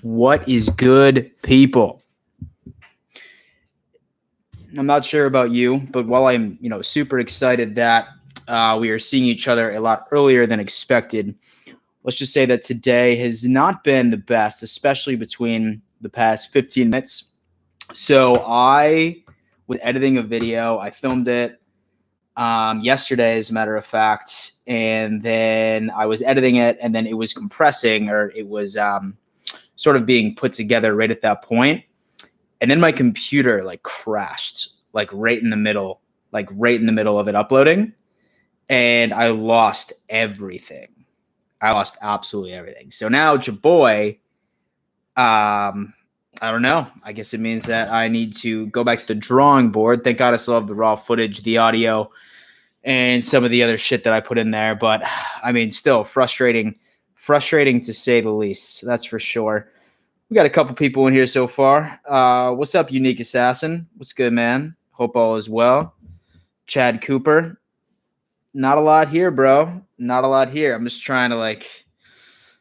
What is good, people? I'm not sure about you, but while I'm, super excited that we are seeing each other a lot earlier than expected, let's just say that today has not been the best, especially between the past 15 minutes. So I was editing a video. I filmed it yesterday, as a matter of fact, and then I was editing it, and then it was compressing, or it was sort of being put together right at that point. And then my computer crashed, right in the middle of it uploading, and I lost everything. I lost absolutely everything. So now, Jaboy, I don't know. I guess it means that I need to go back to the drawing board. Thank God I still have the raw footage, the audio, and some of the other shit that I put in there. But I mean, still frustrating to say the least. That's for sure. We got a couple people in here so far. What's up, Unique Assassin? What's good, man? Hope all is well. Chad Cooper. Not a lot here, bro. Not a lot here. I'm just trying to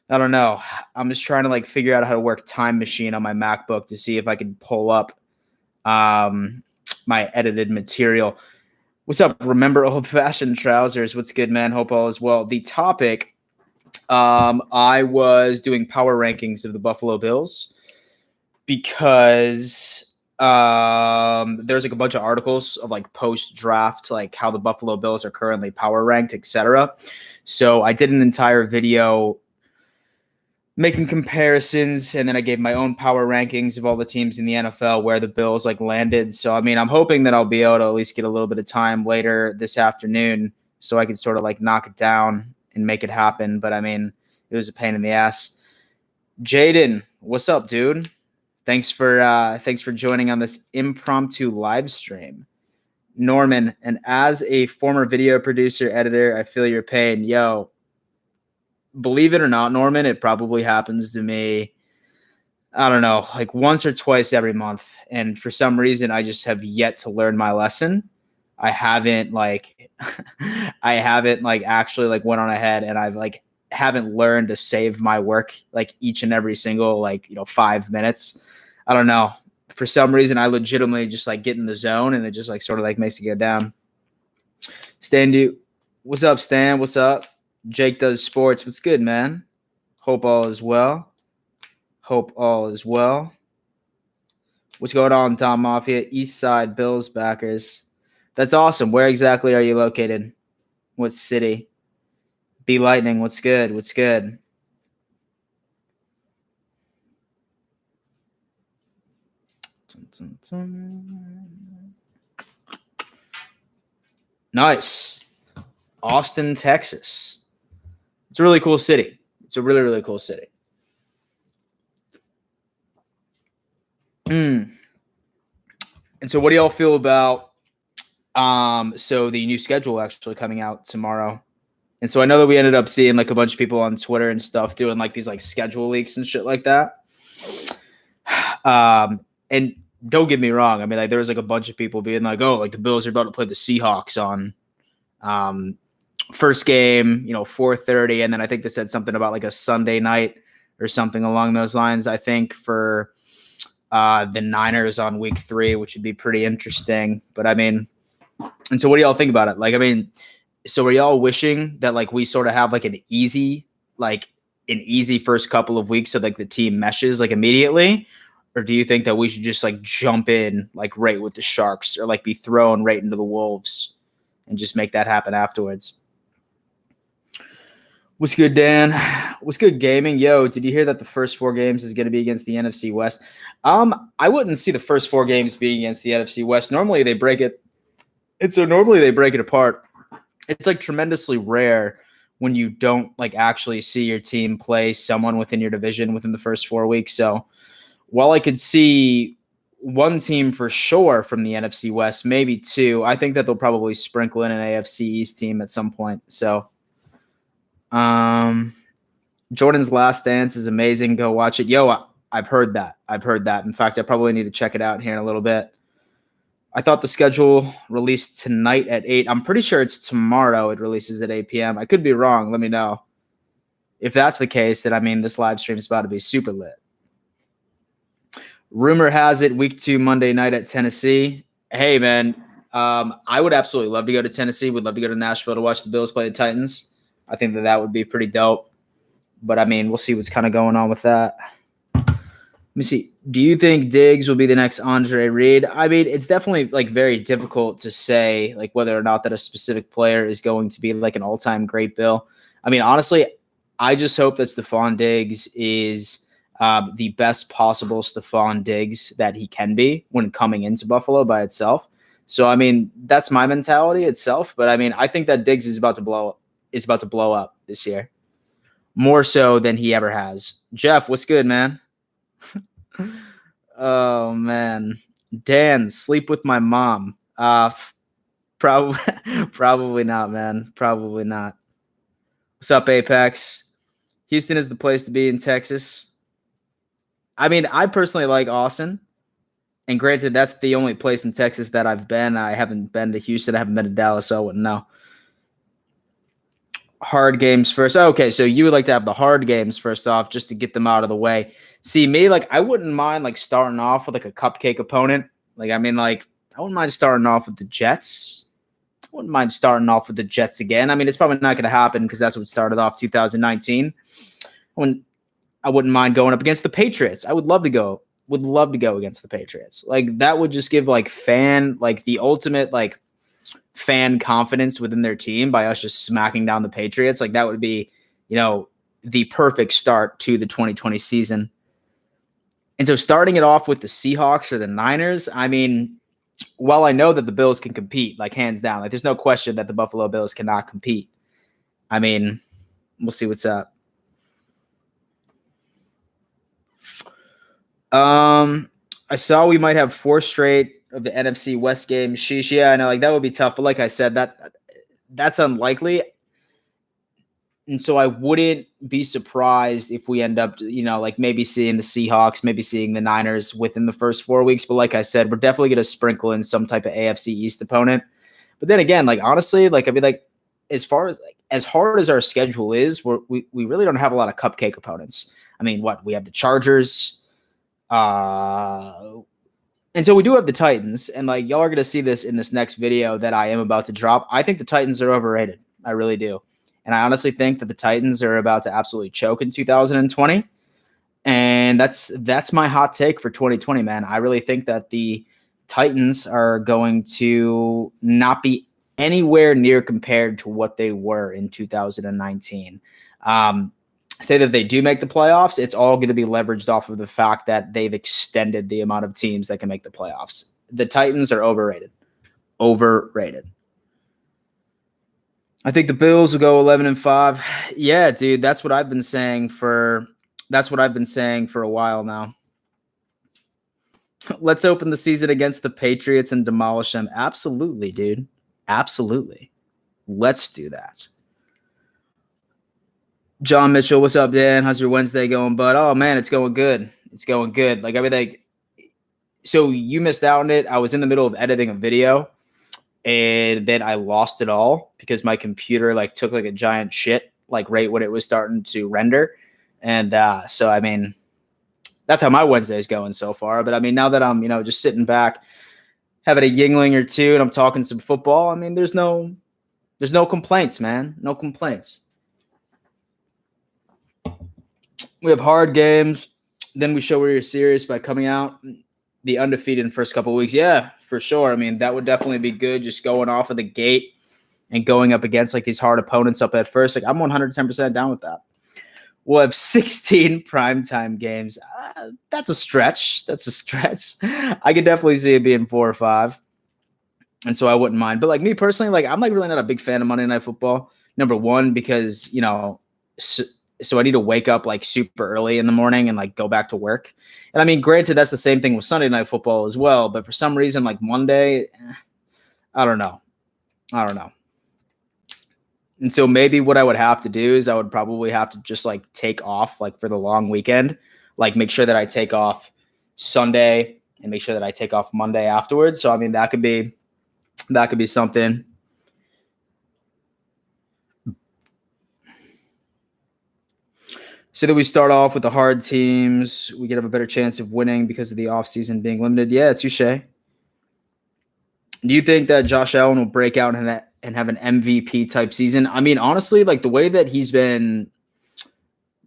I don't know. I'm just trying to figure out how to work Time Machine on my MacBook to see if I can pull up my edited material. What's up? Remember Old Fashioned Trousers? What's good, man? Hope all is well. The topic, I was doing power rankings of the Buffalo Bills because there's a bunch of articles of post draft, how the Buffalo Bills are currently power ranked, etc. So I did an entire video making comparisons, and then I gave my own power rankings of all the teams in the NFL where the Bills landed. So I mean, I'm hoping that I'll be able to at least get a little bit of time later this afternoon so I can sort of knock it down and make it happen. But I mean, it was a pain in the ass. Jaden, what's up, dude? Thanks for joining on this impromptu live stream. Norman, and as a former video producer, editor, I feel your pain. Yo, believe it or not, Norman, it probably happens to me, I don't know, once or twice every month. And for some reason, I just have yet to learn my lesson. I haven't actually went on ahead and I've haven't learned to save my work each and every single 5 minutes. I don't know. For some reason, I legitimately just get in the zone and it just sort of makes it go down. Stan, what's up, Stan? What's up? Jake Does Sports. What's good, man? Hope all is well. Hope all is well. What's going on, Tom Mafia? East Side Bills backers. That's awesome. Where exactly are you located? What city? B Lightning. What's good? What's good? Nice. Austin, Texas. It's a really cool city. It's a really, really cool city. And so what do y'all feel about so the new schedule actually coming out tomorrow? And so I know that we ended up seeing a bunch of people on Twitter and stuff doing these schedule leaks and shit like that. And don't get me wrong. I mean, there was a bunch of people being oh, the Bills are about to play the Seahawks on first game, 4:30. And then I think they said something about a Sunday night or something along those lines, I think, for the Niners on week 3, which would be pretty interesting. But I mean, and so what do y'all think about it? I mean, so are y'all wishing that we sort of have an easy first couple of weeks so the team meshes immediately? Or do you think that we should just jump in right with the Sharks or be thrown right into the Wolves and just make that happen afterwards? What's good, Dan? What's good, gaming? Yo, did you hear that the first 4 games is going to be against the NFC West? I wouldn't see the first 4 games being against the NFC West. Normally they break it. Normally they break it apart. It's tremendously rare when you don't actually see your team play someone within your division within the first 4 weeks. So while I could see one team for sure from the NFC West, maybe 2, I think that they'll probably sprinkle in an AFC East team at some point. So Jordan's Last Dance is amazing. Go watch it. Yo, I've heard that. In fact, I probably need to check it out here in a little bit. I thought the schedule released tonight at 8. I'm pretty sure it's tomorrow it releases at 8 p.m. I could be wrong. Let me know. If that's the case, then I mean this live stream is about to be super lit. Rumor has it week 2 Monday night at Tennessee. Hey, man, I would absolutely love to go to Tennessee. Would love to go to Nashville to watch the Bills play the Titans. I think that would be pretty dope. But, I mean, we'll see what's kind of going on with that. Let me see. Do you think Diggs will be the next Andre Reed? I mean, it's definitely like very difficult to say like whether or not that a specific player is going to be like an all-time great, Bill. I mean, honestly, I just hope that Stephon Diggs is the best possible Stephon Diggs that he can be when coming into Buffalo by itself. So, I mean, that's my mentality itself. But I mean, I think that Diggs is about to blow up this year, more so than he ever has. Jeff, what's good, man? Oh man, Dan, sleep with my mom. Probably, probably not, man. Probably not. What's up, Apex? Houston is the place to be in Texas. I mean, I personally like Austin, and granted, that's the only place in Texas that I've been. I haven't been to Houston. I haven't been to Dallas, so I wouldn't know. Hard games first. Okay, so you would like to have the hard games first off, just to get them out of the way. See, me, like, I wouldn't mind like starting off with like a cupcake opponent. Like, I mean, like, I wouldn't mind starting off with the Jets. I wouldn't mind starting off with the Jets again. I mean, it's probably not going to happen because that's what started off 2019. I wouldn't mind going up against the Patriots. I would love to go. Would love to go against the Patriots. Like, that would just give like the ultimate like fan confidence within their team by us just smacking down the Patriots. Like, that would be, the perfect start to the 2020 season. And so starting it off with the Seahawks or the Niners, I mean, while I know that the Bills can compete, like hands down, like there's no question that the Buffalo Bills cannot compete. I mean, we'll see what's up. I saw we might have 4 straight of the NFC West games. Sheesh, yeah, I know, like that would be tough. But like I said, that's unlikely. And so I wouldn't be surprised if we end up, like maybe seeing the Seahawks, maybe seeing the Niners within the first 4 weeks. But like I said, we're definitely going to sprinkle in some type of AFC East opponent. But then again, like honestly, like I mean, like as far as hard as our schedule is, we really don't have a lot of cupcake opponents. I mean, we have the Chargers, and so we do have the Titans, and like y'all are going to see this in this next video that I am about to drop. I think the Titans are overrated. I really do. And I honestly think that the Titans are about to absolutely choke in 2020. And that's my hot take for 2020, man. I really think that the Titans are going to not be anywhere near compared to what they were in 2019. Say that they do make the playoffs, it's all going to be leveraged off of the fact that they've extended the amount of teams that can make the playoffs. The Titans are overrated. Overrated. I think the Bills will go 11-5. Yeah, dude, that's what I've been saying for a while now. Let's open the season against the Patriots and demolish them. Absolutely, dude. Absolutely. Let's do that. John Mitchell, what's up, Dan? How's your Wednesday going, bud? Oh man, it's going good. It's going good. Like I mean, like, so you missed out on it. I was in the middle of editing a video, and then I lost it all because my computer like took like a giant shit like right when it was starting to render, and so I mean, that's how my Wednesday is going so far. But I mean, now that I'm just sitting back, having a Yingling or two, and I'm talking some football, I mean, there's no complaints, man. No complaints. We have hard games. Then we show we're serious by coming out the undefeated in the first couple of weeks. Yeah, for sure. I mean, that would definitely be good, just going off of the gate and going up against like these hard opponents up at first. Like I'm 110% down with that. We'll have 16 primetime games. That's a stretch. I could definitely see it being 4 or 5. And so I wouldn't mind. But like me personally, like I'm like really not a big fan of Monday Night Football. Number one, because, so I need to wake up like super early in the morning and like go back to work. And I mean, granted, that's the same thing with Sunday Night Football as well. But for some reason, like Monday, I don't know. And so maybe what I would have to do is I would probably have to just like take off like for the long weekend, like make sure that I take off Sunday and make sure that I take off Monday afterwards. So, I mean, that could be something. So that we start off with the hard teams. We could have a better chance of winning because of the offseason being limited. Yeah, touche. Do you think that Josh Allen will break out and have an MVP type season? I mean, honestly, like the way that he's been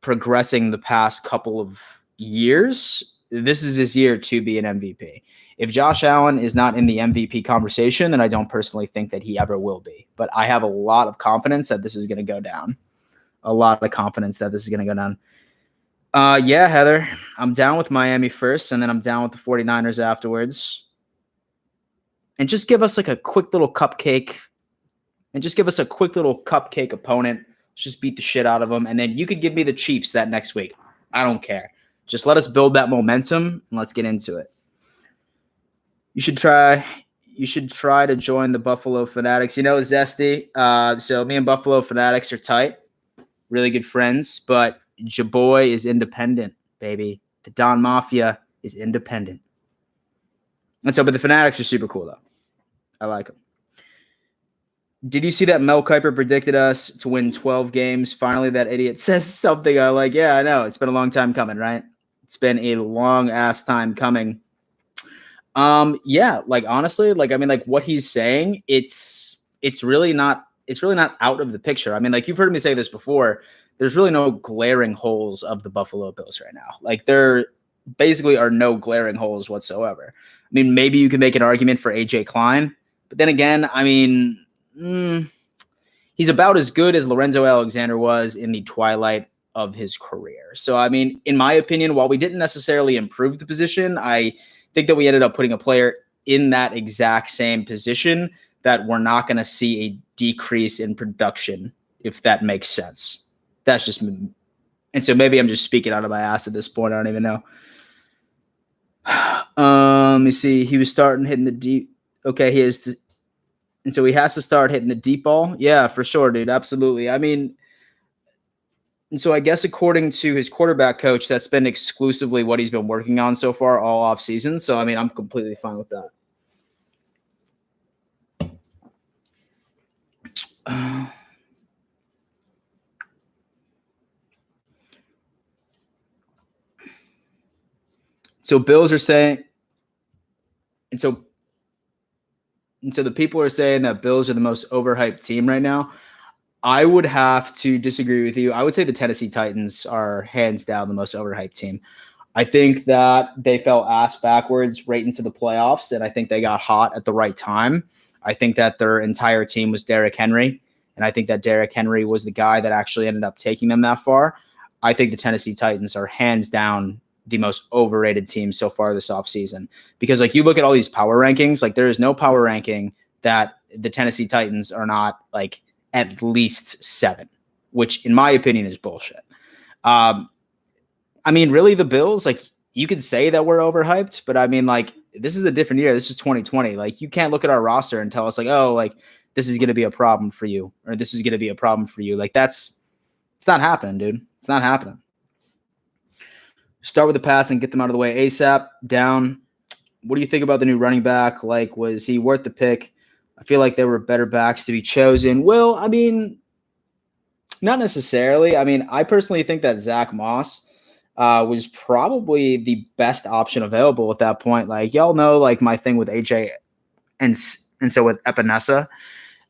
progressing the past couple of years, this is his year to be an MVP. If Josh Allen is not in the MVP conversation, then I don't personally think that he ever will be. But I have a lot of confidence that this is going to go down. A lot of confidence that this is going to go down. Yeah, Heather, I'm down with Miami first, and then I'm down with the 49ers afterwards. And just give us like a quick little cupcake. And just give us a quick little cupcake opponent. Let's just beat the shit out of them. And then you could give me the Chiefs that next week. I don't care. Just let us build that momentum, and let's get into it. You should try to join the Buffalo Fanatics. You know, Zesty. So me and Buffalo Fanatics are tight. Really good friends, but Jaboy is independent, baby. The Don Mafia is independent. And so, but the Fanatics are super cool, though. I like them. Did you see that Mel Kiper predicted us to win 12 games? Finally, that idiot says something I like. Yeah, I know. It's been a long time coming, right? It's been a long-ass time coming. Yeah, like, honestly, like, I mean, like, what he's saying, it's really not out of the picture. I mean, like, you've heard me say this before. There's really no glaring holes of the Buffalo Bills right now. Like, there basically are no glaring holes whatsoever. I mean, maybe you can make an argument for AJ Klein, but then again, I mean, he's about as good as Lorenzo Alexander was in the twilight of his career. So, I mean, in my opinion, while we didn't necessarily improve the position, I think that we ended up putting a player in that exact same position that we're not going to see a decrease in production, if that makes sense. That's just me. And so maybe I'm just speaking out of my ass at this point. I don't even know. Let me see. He was starting hitting the deep. Okay, he is. And so he has to start hitting the deep ball. Yeah, for sure, dude. Absolutely. I mean, and so I guess according to his quarterback coach, that's been exclusively what he's been working on so far all off season. So, I mean, I'm completely fine with that. So Bills are saying, and so the people are saying that Bills are the most overhyped team right now. I would have to disagree with you. I would say the Tennessee Titans are hands down the most overhyped team. I think that they fell ass backwards right into the playoffs, and I think they got hot at the right time. I think that their entire team was Derrick Henry, and I think that Derrick Henry was the guy that actually ended up taking them that far. I think the Tennessee Titans are hands down the most overrated team so far this offseason. Because, like, you look at all these power rankings, like, there is no power ranking that the Tennessee Titans are not, like, at least 7, which, in my opinion, is bullshit. I mean, really, the Bills, like, you could say that we're overhyped, but I mean, like, this is a different year. This is 2020. Like, you can't look at our roster and tell us, like, oh, like, this is going to be a problem for you, or this is going to be a problem for you. Like, it's not happening, dude. It's not happening. Start with the Pats and get them out of the way ASAP. Down. What do you think about the new running back? Like, was he worth the pick? I feel like there were better backs to be chosen. Well, I mean, not necessarily. I mean, I personally think that Zach Moss was probably the best option available at that point. Like, y'all know, like, my thing with AJ and so with Epinesa.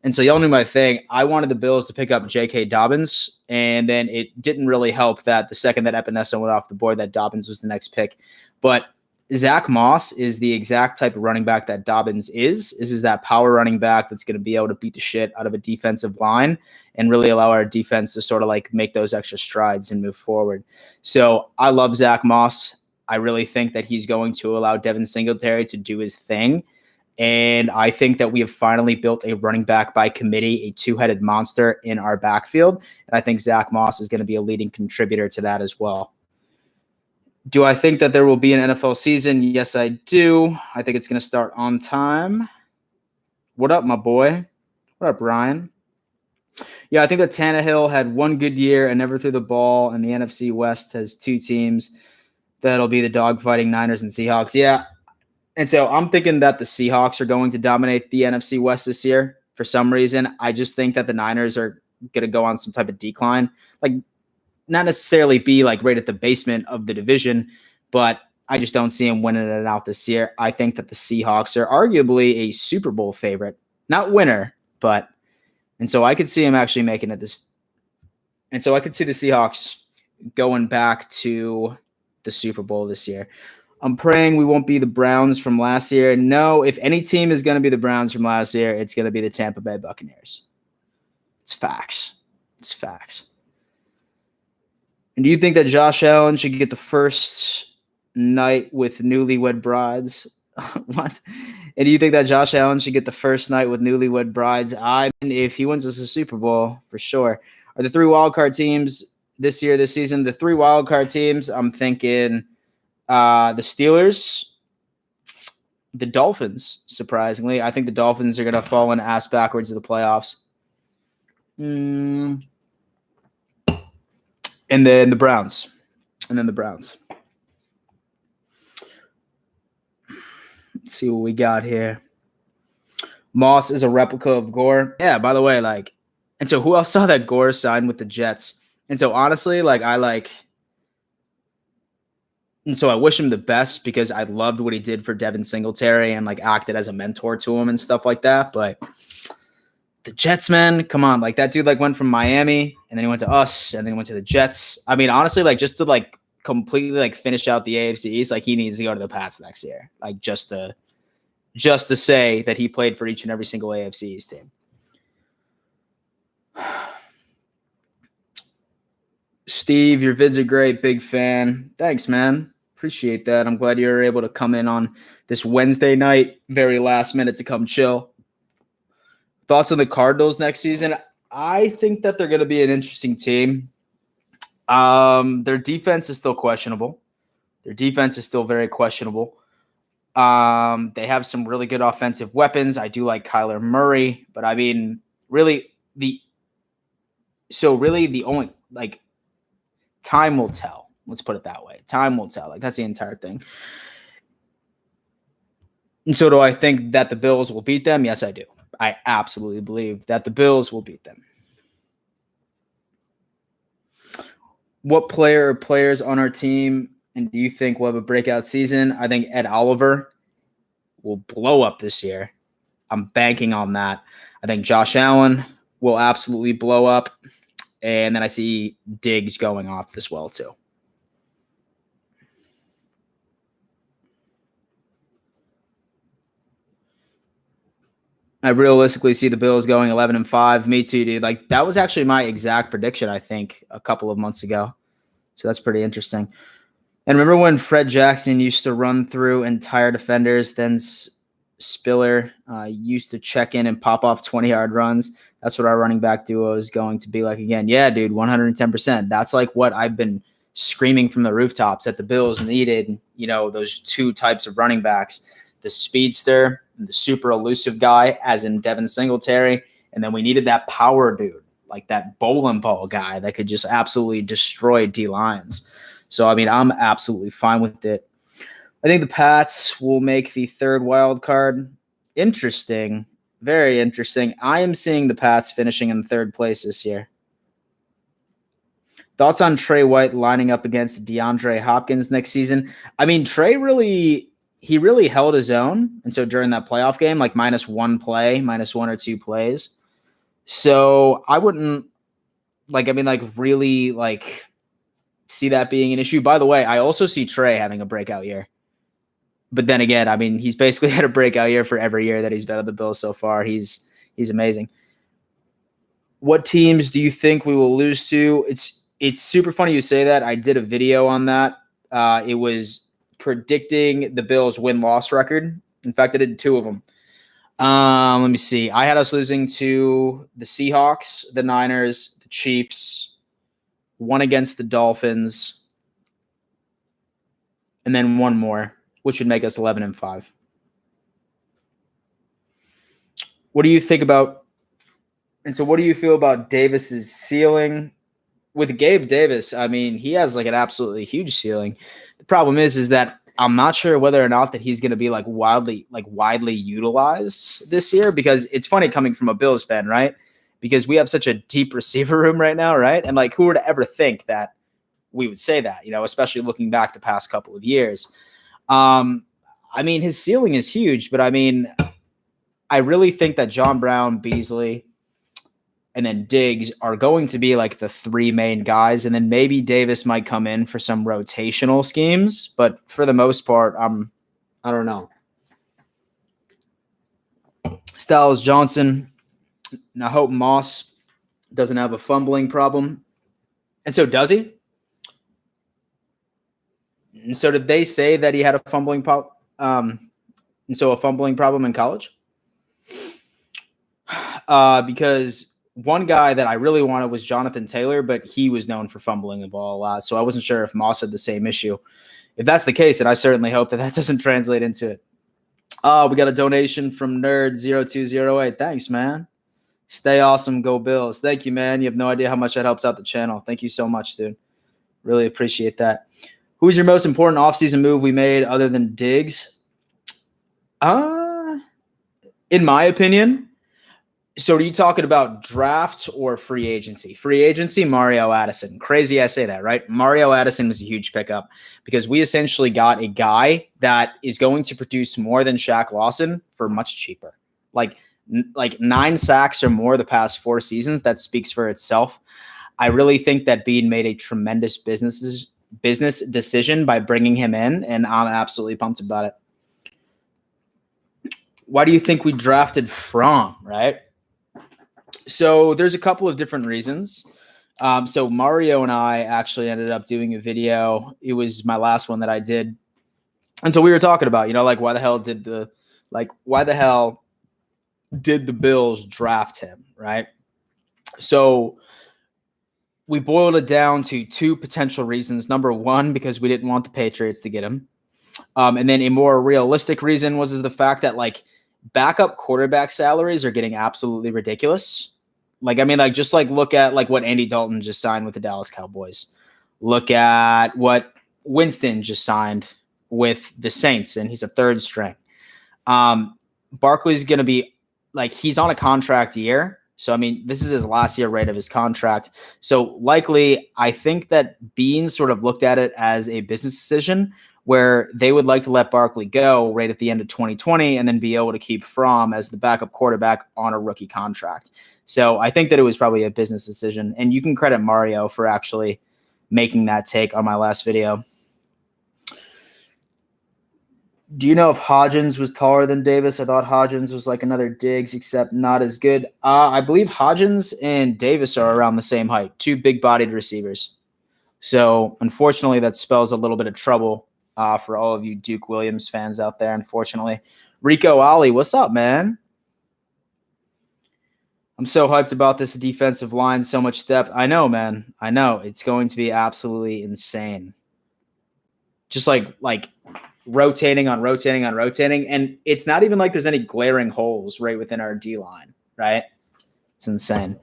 And so y'all knew my thing. I wanted the Bills to pick up J.K. Dobbins, and then it didn't really help that the second that Epinesa went off the board, that Dobbins was the next pick. But Zach Moss is the exact type of running back that Dobbins is. This is that power running back that's going to be able to beat the shit out of a defensive line and really allow our defense to sort of like make those extra strides and move forward. So I love Zach Moss. I really think that he's going to allow Devin Singletary to do his thing. And I think that we have finally built a running back by committee, a two-headed monster in our backfield. And I think Zach Moss is going to be a leading contributor to that as well. Do I think that there will be an NFL season? Yes, I do. I think it's going to start on time. What up, my boy? What up, Ryan? Yeah, I think that Tannehill had one good year and never threw the ball, and the NFC West has 2 teams. That'll be the dogfighting Niners and Seahawks. Yeah. And so I'm thinking that the Seahawks are going to dominate the NFC West this year for some reason. I just think that the Niners are going to go on some type of decline. Like, not necessarily be like right at the basement of the division, but I just don't see him winning it out this year. I think that the Seahawks are arguably a Super Bowl favorite, not winner, but, and so I could see him actually making it this. And so I could see the Seahawks going back to the Super Bowl this year. I'm praying we won't be the Browns from last year. No, if any team is going to be the Browns from last year, it's going to be the Tampa Bay Buccaneers. It's facts. It's facts. And do you think that Josh Allen should get the first night with newlywed brides? What? And do you think that Josh Allen should get the first night with newlywed brides? I mean, if he wins us a Super Bowl, for sure. Are the 3 wildcard teams this season? The 3 wildcard teams, I'm thinking the Steelers, the Dolphins, surprisingly. I think the Dolphins are going to fall in ass backwards to the playoffs. And then the Browns. Let's see what we got here. Moss is a replica of Gore. Yeah, by the way, and so who else saw that Gore signed with the Jets? And so honestly, and so I wish him the best because I loved what he did for Devin Singletary and acted as a mentor to him and stuff like that. But the Jets, man, come on. That dude went from Miami and then he went to us and then he went to the Jets. I mean, honestly, just to completely finish out the AFC East, he needs to go to the Pats next year. Just to say that he played for each and every single AFC East team. Steve, your vids are great. Big fan. Thanks, man. Appreciate that. I'm glad you were able to come in on this Wednesday night, very last minute to come chill. Thoughts on the Cardinals next season? I think that they're going to be an interesting team. Their defense is still questionable. Their defense is still very questionable. They have some really good offensive weapons. I do like Kyler Murray, but I mean, really the only time will tell. Let's put it that way. Time will tell. That's the entire thing. And so do I think that the Bills will beat them? Yes, I do. I absolutely believe that the Bills will beat them. What player or players on our team and do you think will have a breakout season? I think Ed Oliver will blow up this year. I'm banking on that. I think Josh Allen will absolutely blow up. And then I see Diggs going off as well, too. I realistically see the Bills going 11-5. Me too, dude. That was actually my exact prediction, I think, a couple of months ago. So that's pretty interesting. And remember when Fred Jackson used to run through entire defenders, then Spiller used to check in and pop off 20-yard runs? That's what our running back duo is going to be like again. Yeah, dude, 110%. That's what I've been screaming from the rooftops that the Bills needed, those 2 types of running backs, the speedster and the super elusive guy, as in Devin Singletary. And then we needed that power dude, that bowling ball guy that could just absolutely destroy D-lines. So, I mean, I'm absolutely fine with it. I think the Pats will make the 3rd wild card. Interesting. Very interesting. I am seeing the Pats finishing in 3rd place this year. Thoughts on Trey White lining up against DeAndre Hopkins next season? I mean, Trey really held his own. And so during that playoff game, -1 play, -1 or 2 plays. So I wouldn't really see that being an issue. By the way, I also see Trey having a breakout year. But then again, I mean, he's basically had a breakout year for every year that he's been at the Bills so far. He's amazing. What teams do you think we will lose to? It's super funny you say that. I did a video on that. It was predicting the Bills win-loss record. In fact, I did 2 of them. Let me see. I had us losing to the Seahawks, the Niners, the Chiefs, 1 against the Dolphins, and then 1 more, which would make us 11-5. What do you think about? And so, what do you feel about Davis's ceiling? With Gabe Davis, I mean, he has an absolutely huge ceiling. The problem is that I'm not sure whether or not that he's going to be widely utilized this year, because it's funny coming from a Bills fan, right? Because we have such a deep receiver room right now, right? And who would ever think that we would say that, especially looking back the past couple of years. I mean, his ceiling is huge, but I mean, I really think that John Brown, Beasley, and then Diggs are going to be like the three main guys. And then maybe Davis might come in for some rotational schemes. But for the most part, I don't know. Styles Johnson. And I hope Moss doesn't have a fumbling problem. And so does he? And so did they say that he had a fumbling problem? And so a fumbling problem in college? Because one guy that I really wanted was Jonathan Taylor, but he was known for fumbling the ball a lot. So I wasn't sure if Moss had the same issue. If that's the case, then I certainly hope that doesn't translate into it. We got a donation from Nerd0208. Thanks, man. Stay awesome. Go Bills. Thank you, man. You have no idea how much that helps out the channel. Thank you so much, dude. Really appreciate that. Who's your most important offseason move we made other than Diggs? In my opinion, so are you talking about draft or free agency? Free agency, Mario Addison. Crazy I say that, right? Mario Addison was a huge pickup because we essentially got a guy that is going to produce more than Shaq Lawson for much cheaper. Like 9 sacks or more the past 4 seasons. That speaks for itself. I really think that Bean made a tremendous business decision by bringing him in, and I'm absolutely pumped about it. Why do you think we drafted Fromm, right? So there's a couple of different reasons. So Mario and I actually ended up doing a video. It was my last one that I did. And so we were talking about, why the hell did the Bills draft him, right? So we boiled it down to 2 potential reasons. Number 1, because we didn't want the Patriots to get him. And then a more realistic reason was the fact that backup quarterback salaries are getting absolutely ridiculous. Just look at what Andy Dalton just signed with the Dallas Cowboys. Look at what Winston just signed with the Saints, and he's a 3rd string. Barkley's going to be he's on a contract year. So, I mean, this is his last year right of his contract. So likely, I think that Bean sort of looked at it as a business decision where they would like to let Barkley go right at the end of 2020 and then be able to keep Fromm as the backup quarterback on a rookie contract. So I think that it was probably a business decision. And you can credit Mario for actually making that take on my last video. Do you know if Hodgins was taller than Davis? I thought Hodgins was like another Diggs, except not as good. I believe Hodgins and Davis are around the same height, 2 big-bodied receivers. So, unfortunately, that spells a little bit of trouble for all of you Duke Williams fans out there, unfortunately. Rico Ali, what's up, man? I'm so hyped about this defensive line, so much depth. I know, man. I know. It's going to be absolutely insane. Just like rotating on rotating on rotating. And it's not even like there's any glaring holes right within our D-line, right? It's insane.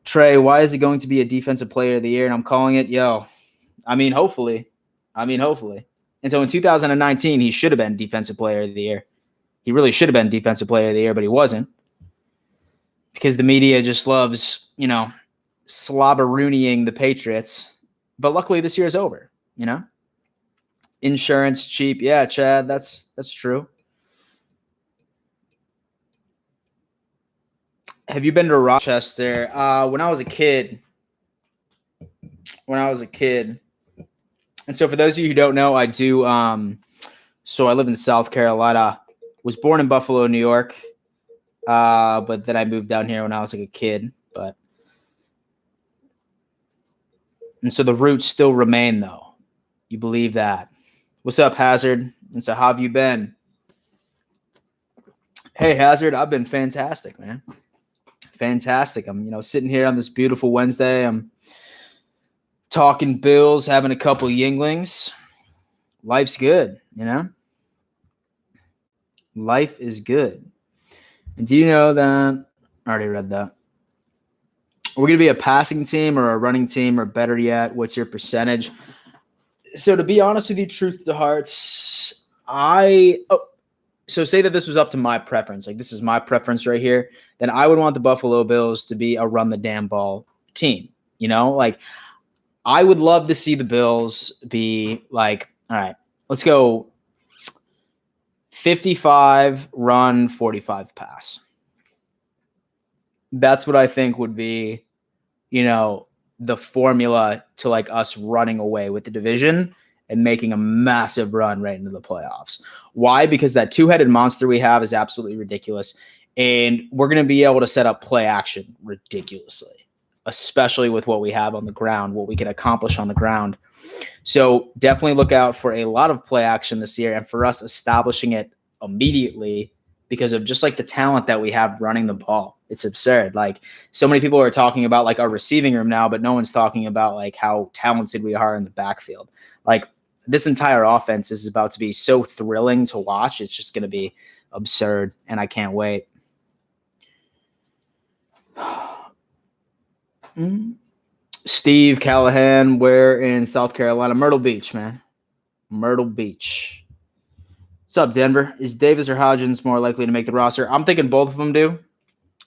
Trey, why is he going to be a defensive player of the year? And I'm calling it, hopefully. And so in 2019, he should have been defensive player of the year. He really should have been defensive player of the year, but he wasn't. Because the media just loves, slobberooning the Patriots. But luckily this year is over, Insurance cheap. Yeah, Chad, that's true. Have you been to Rochester? When I was a kid. And so for those of you who don't know, I do so I live in South Carolina. Was born in Buffalo, New York. But then I moved down here when I was a kid. And so the roots still remain though. You believe that. What's up, Hazard? And so how have you been? Hey, Hazard, I've been fantastic, man. Fantastic. I'm, sitting here on this beautiful Wednesday. I'm talking Bills, having a couple Yinglings. Life's good, Life is good. And do you know that? I already read that. We're going to be a passing team or a running team, or better yet, what's your percentage? So to be honest with you, truth to hearts, so say that this was up to my preference. This is my preference right here. Then I would want the Buffalo Bills to be a run the damn ball team. I would love to see the Bills be like, all right, let's go 55 run, 45 pass. That's what I think would be, the formula to like us running away with the division and making a massive run right into the playoffs. Why? Because that two-headed monster we have is absolutely ridiculous. And we're going to be able to set up play action ridiculously, especially with what we have on the ground, what we can accomplish on the ground. So definitely look out for a lot of play action this year, and for us establishing it immediately because of just like the talent that we have running the ball. It's absurd. Like, so many people are talking about like our receiving room now, but no one's talking about like how talented we are in the backfield. Like, this entire offense is about to be so thrilling to watch. It's just going to be absurd, and I can't wait. Steve Callahan, where in South Carolina? Myrtle Beach, man. Myrtle Beach. What's up, Denver? Is Davis or Hodgins more likely to make the roster? I'm thinking both of them do.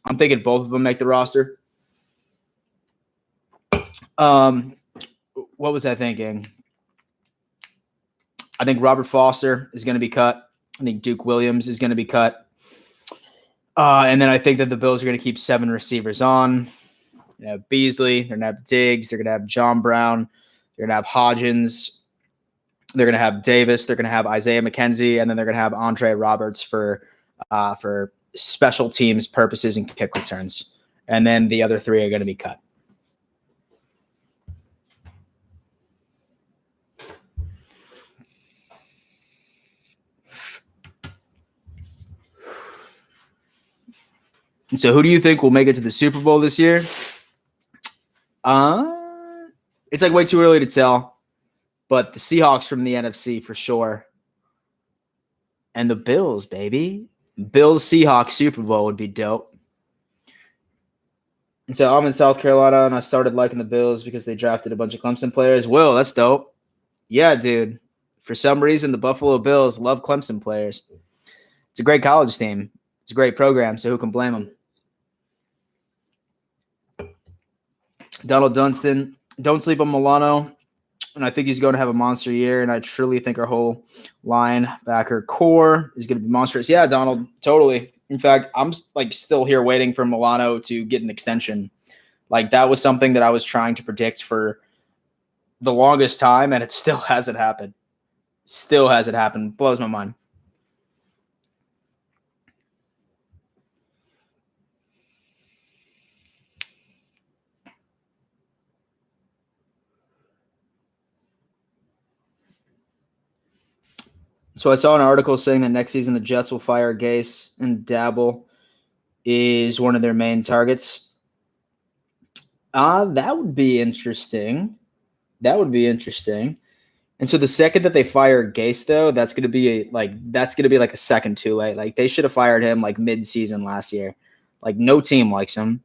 I'm thinking both of them make the roster. What was I thinking? I think Robert Foster is going to be cut. I think Duke Williams is going to be cut. And then I think that the Bills are going to keep 7 receivers on. They're going to have Beasley. They're going to have Diggs. They're going to have John Brown. They're going to have Hodgins. They're going to have Davis. They're going to have Isaiah McKenzie. And then they're going to have Andre Roberts for special teams purposes and kick returns. And then the other 3 are going to be cut. And so who do you think will make it to the Super Bowl this year? It's like way too early to tell, but the Seahawks from the NFC for sure. And the Bills, baby. Bills Seahawks Super Bowl would be dope. And so I'm in South Carolina, and I started liking the Bills because they drafted a bunch of Clemson players. Will, that's dope. Yeah, dude. For some reason, the Buffalo Bills love Clemson players. It's a great college team. It's a great program, so who can blame them? Donald Dunston, don't sleep on Milano, and I think he's going to have a monster year, and I truly think our whole linebacker core is going to be monstrous. Yeah, Donald, totally. In fact, I'm like still here waiting for Milano to get an extension. Like, that was something that I was trying to predict for the longest time, and it still hasn't happened. Still hasn't happened. Blows my mind. So I saw an article saying that next season the Jets will fire Gase and Dabble is one of their main targets. That would be interesting. That would be interesting. And so the second that they fire Gase, though, that's gonna be like a second too late. Like, they should have fired him like mid-season last year. Like, no team likes him.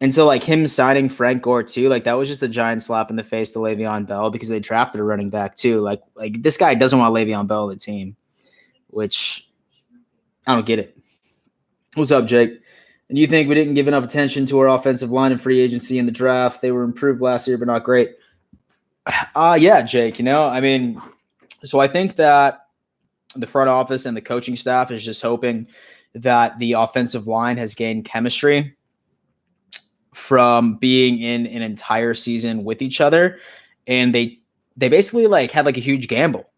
And so, like, him signing Frank Gore, too, like, that was just a giant slap in the face to Le'Veon Bell because they drafted a running back, too. Like this guy doesn't want Le'Veon Bell on the team, which I don't get it. What's up, Jake? And do you think we didn't give enough attention to our offensive line and free agency in the draft? They were improved last year, but not great. Yeah, Jake, I mean, so I think that the front office and the coaching staff is just hoping that the offensive line has gained chemistry from being in an entire season with each other. And they basically like had like a huge gamble,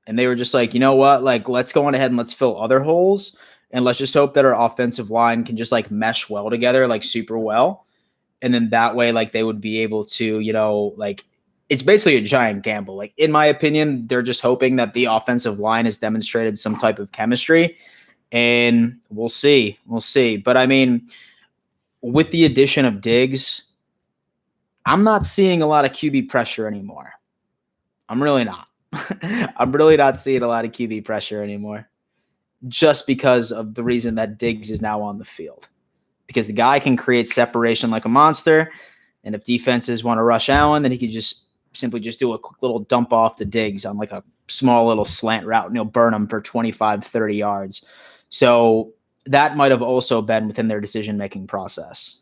and they were just like, you know what, like, let's go on ahead and let's fill other holes. And let's just hope that our offensive line can just like mesh well together, like super well. And then that way, like, they would be able to, like, it's basically a giant gamble. Like, in my opinion, they're just hoping that the offensive line has demonstrated some type of chemistry, and we'll see. We'll see. But I mean, with the addition of Diggs, I'm not seeing a lot of QB pressure anymore. I'm really not. I'm really not seeing a lot of QB pressure anymore, just because of the reason that Diggs is now on the field. Because the guy can create separation like a monster, and if defenses want to rush Allen, then he can just simply just do a quick little dump off to Diggs on like a small little slant route, and he'll burn him for 25, 30 yards. So that might have also been within their decision-making process.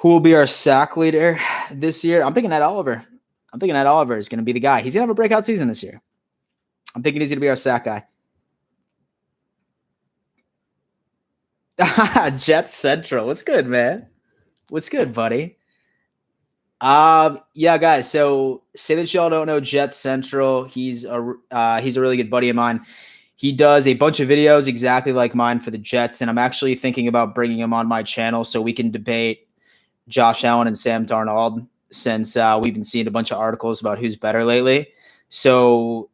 Who will be our sack leader this year? I'm thinking Ed Oliver. I'm thinking Ed Oliver is going to be the guy. He's going to have a breakout season this year. I'm thinking he's going to be our sack guy. Jets Central. What's good, man? What's good, buddy? Yeah, guys. So say that y'all don't know Jets Central. He's a really good buddy of mine. He does a bunch of videos exactly like mine for the Jets, and I'm actually thinking about bringing him on my channel so we can debate Josh Allen and Sam Darnold, since we've been seeing a bunch of articles about who's better lately. So,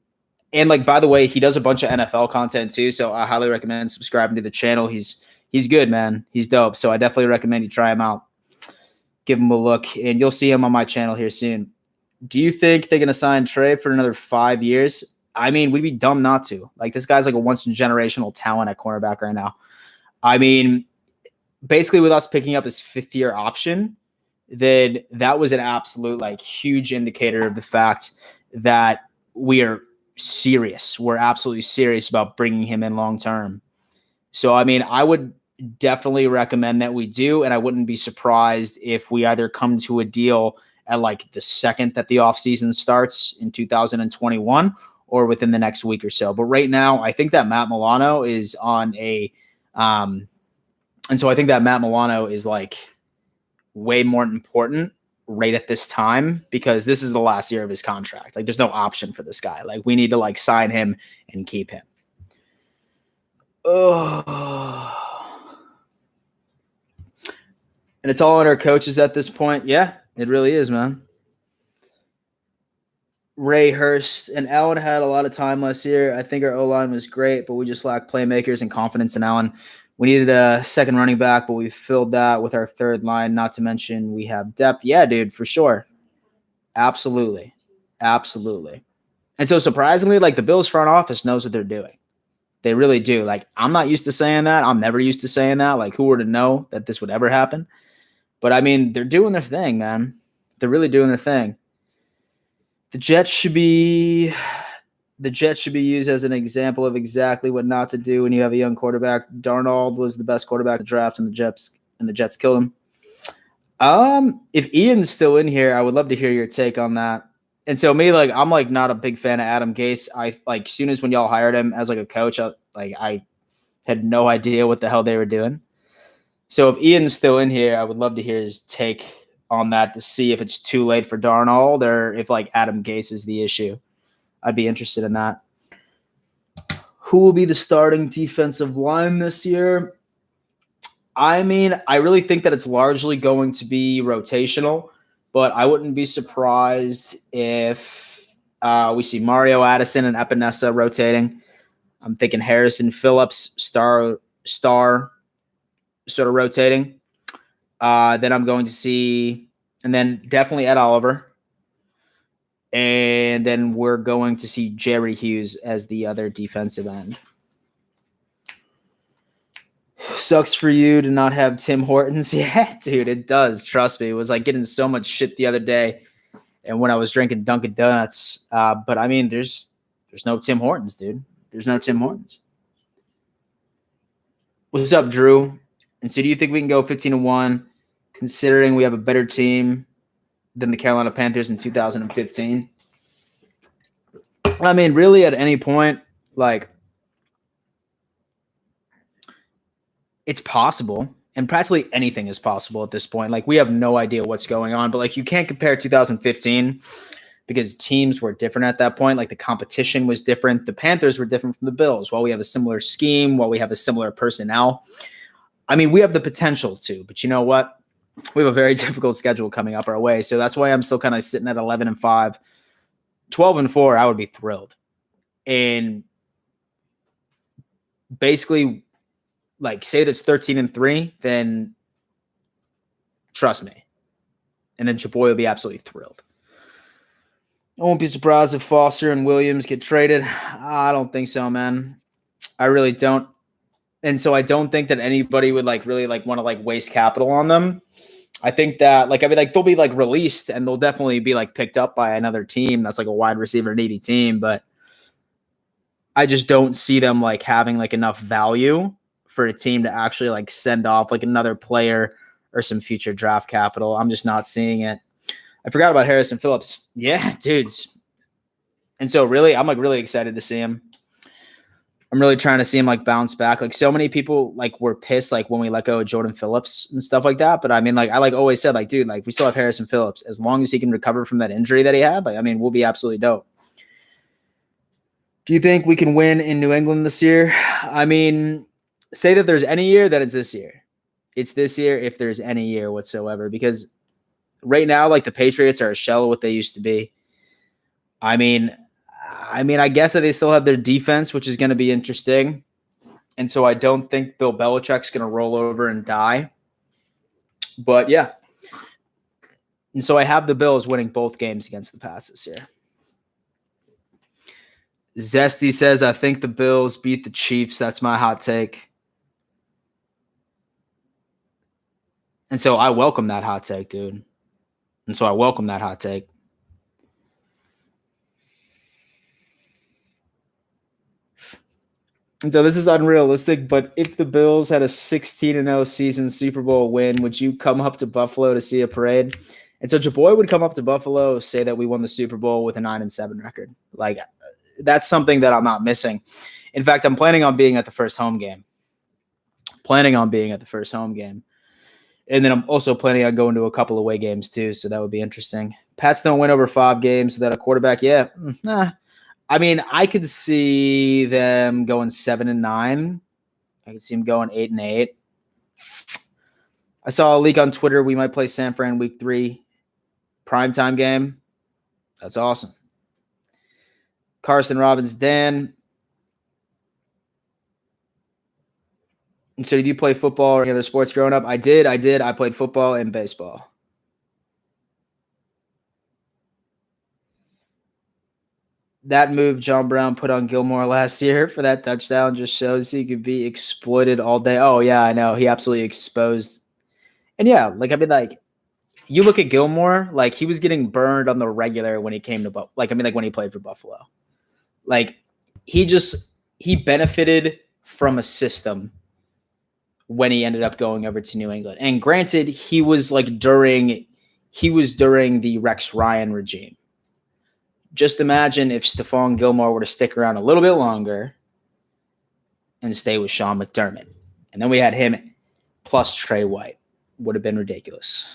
and like, by the way, he does a bunch of NFL content too. So I highly recommend subscribing to the channel. He's good, man. He's dope. So I definitely recommend you try him out. Give him a look, and you'll see him on my channel here soon. Do you think they're going to sign Trey for another 5 years? I mean, we'd be dumb not to. Like, this guy's like a once-in-generational talent at cornerback right now. I mean, basically with us picking up his 5th-year option, then that was an absolute, like, huge indicator of the fact that we are serious. We're absolutely serious about bringing him in long-term. So, I mean, I would definitely recommend that we do, and I wouldn't be surprised if we either come to a deal at like the second that the offseason starts in 2021 or within the next week or so. But right now, I think that Matt Milano is on a and so I think that Matt Milano is like way more important right at this time, because this is the last year of his contract. Like, there's no option for this guy. Like, we need to like sign him and keep him. Oh. And it's all on our coaches at this point. Yeah, it really is, man. Ray Hurst and Allen had a lot of time last year. I think our O-line was great, but we just lacked playmakers and confidence in Allen. We needed a second running back, but we filled that with our third line. Not to mention we have depth. Yeah, dude, for sure. Absolutely. Absolutely. And so surprisingly, like, the Bills front office knows what they're doing. They really do. Like, I'm not used to saying that. I'm never used to saying that. Like, who were to know that this would ever happen? But, I mean, they're doing their thing, man. They're really doing their thing. The Jets should be used as an example of exactly what not to do when you have a young quarterback. Darnold was the best quarterback in the draft, and the Jets killed him. If Ian's still in here, I would love to hear your take on that. And so me, like, I'm like not a big fan of Adam Gase. I like, soon as when y'all hired him as like a coach, I had no idea what the hell they were doing. So if Ian's still in here, I would love to hear his take on that, to see if it's too late for Darnold or if like Adam Gase is the issue. I'd be interested in that. Who will be the starting defensive line this year? I mean, I really think that it's largely going to be rotational, but I wouldn't be surprised if we see Mario Addison and Epinesa rotating. I'm thinking Harrison Phillips, star sort of rotating. Then I'm going to see, and then definitely Ed Oliver. And then we're going to see Jerry Hughes as the other defensive end. Sucks for you to not have Tim Hortons. Yeah, dude, it does. Trust me. It was like getting so much shit the other day, and when I was drinking Dunkin' Donuts. But I mean, there's no Tim Hortons, dude. There's no Tim Hortons. What's up, Drew? And so do you think we can go 15-1, considering we have a better team than the Carolina Panthers in 2015? I mean, really, at any point, like, it's possible, and practically anything is possible at this point. Like, we have no idea what's going on, but like, you can't compare 2015 because teams were different at that point. Like, the competition was different. The Panthers were different from the Bills. While we have a similar scheme, while we have a similar personnel, I mean, we have the potential to, but you know what? We have a very difficult schedule coming up our way. So that's why I'm still kind of sitting at 11-5, 12-4. I would be thrilled. And basically, like, say that's 13-3, then trust me. And then your boy will be absolutely thrilled. I won't be surprised if Foster and Williams get traded. I don't think so, man. I really don't. And so I don't think that anybody would like really like want to like waste capital on them. I think that like, I mean, like, they'll be like released and they'll definitely be like picked up by another team that's like a wide receiver needy team, but I just don't see them like having like enough value for a team to actually like send off like another player or some future draft capital. I'm just not seeing it. I forgot about Harrison Phillips. Yeah, dudes. And so really, I'm like really excited to see him. I'm really trying to see him like bounce back. Like so many people like were pissed like when we let go of Jordan Phillips and stuff like that. But I mean, like I like always said, like, dude, like we still have Harrison Phillips. As long as he can recover from that injury that he had, like, I mean, we'll be absolutely dope. Do you think we can win in New England this year? I mean, say that there's any year, then it's this year. It's this year if there's any year whatsoever. Because right now, like the Patriots are a shell of what they used to be. I mean, I guess that they still have their defense, which is going to be interesting. And so I don't think Bill Belichick's going to roll over and die. But yeah. And so I have the Bills winning both games against the Pats this year. Zesty says, I think the Bills beat the Chiefs. That's my hot take. And so I welcome that hot take, dude. And so I welcome that hot take. And so this is unrealistic, but if the Bills had a 16-0 season Super Bowl win, would you come up to Buffalo to see a parade? And so Jaboy would come up to Buffalo, say that we won the Super Bowl with a 9-7 record. Like, that's something that I'm not missing. In fact, I'm planning on being at the first home game. And then I'm also planning on going to a couple away games too, so that would be interesting. Pats don't win over 5 games without a quarterback. Yeah, nah. I mean, I could see them going 7-9. I could see them going 8-8. I saw a leak on Twitter. We might play San Fran week 3 primetime game. That's awesome. Carson Robbins, Dan. And so did you play football or any other sports growing up? I did. I played football and baseball. That move John Brown put on Gilmore last year for that touchdown just shows he could be exploited all day. Oh, yeah, I know. He absolutely exposed. And yeah, like, I mean, like, you look at Gilmore, like, he was getting burned on the regular when he came to Buffalo. Like, I mean, like, when he played for Buffalo. Like, he benefited from a system when he ended up going over to New England. And granted, he was during the Rex Ryan regime. Just imagine if Stephon Gilmore were to stick around a little bit longer and stay with Sean McDermott. And then we had him plus Trey White. Would have been ridiculous.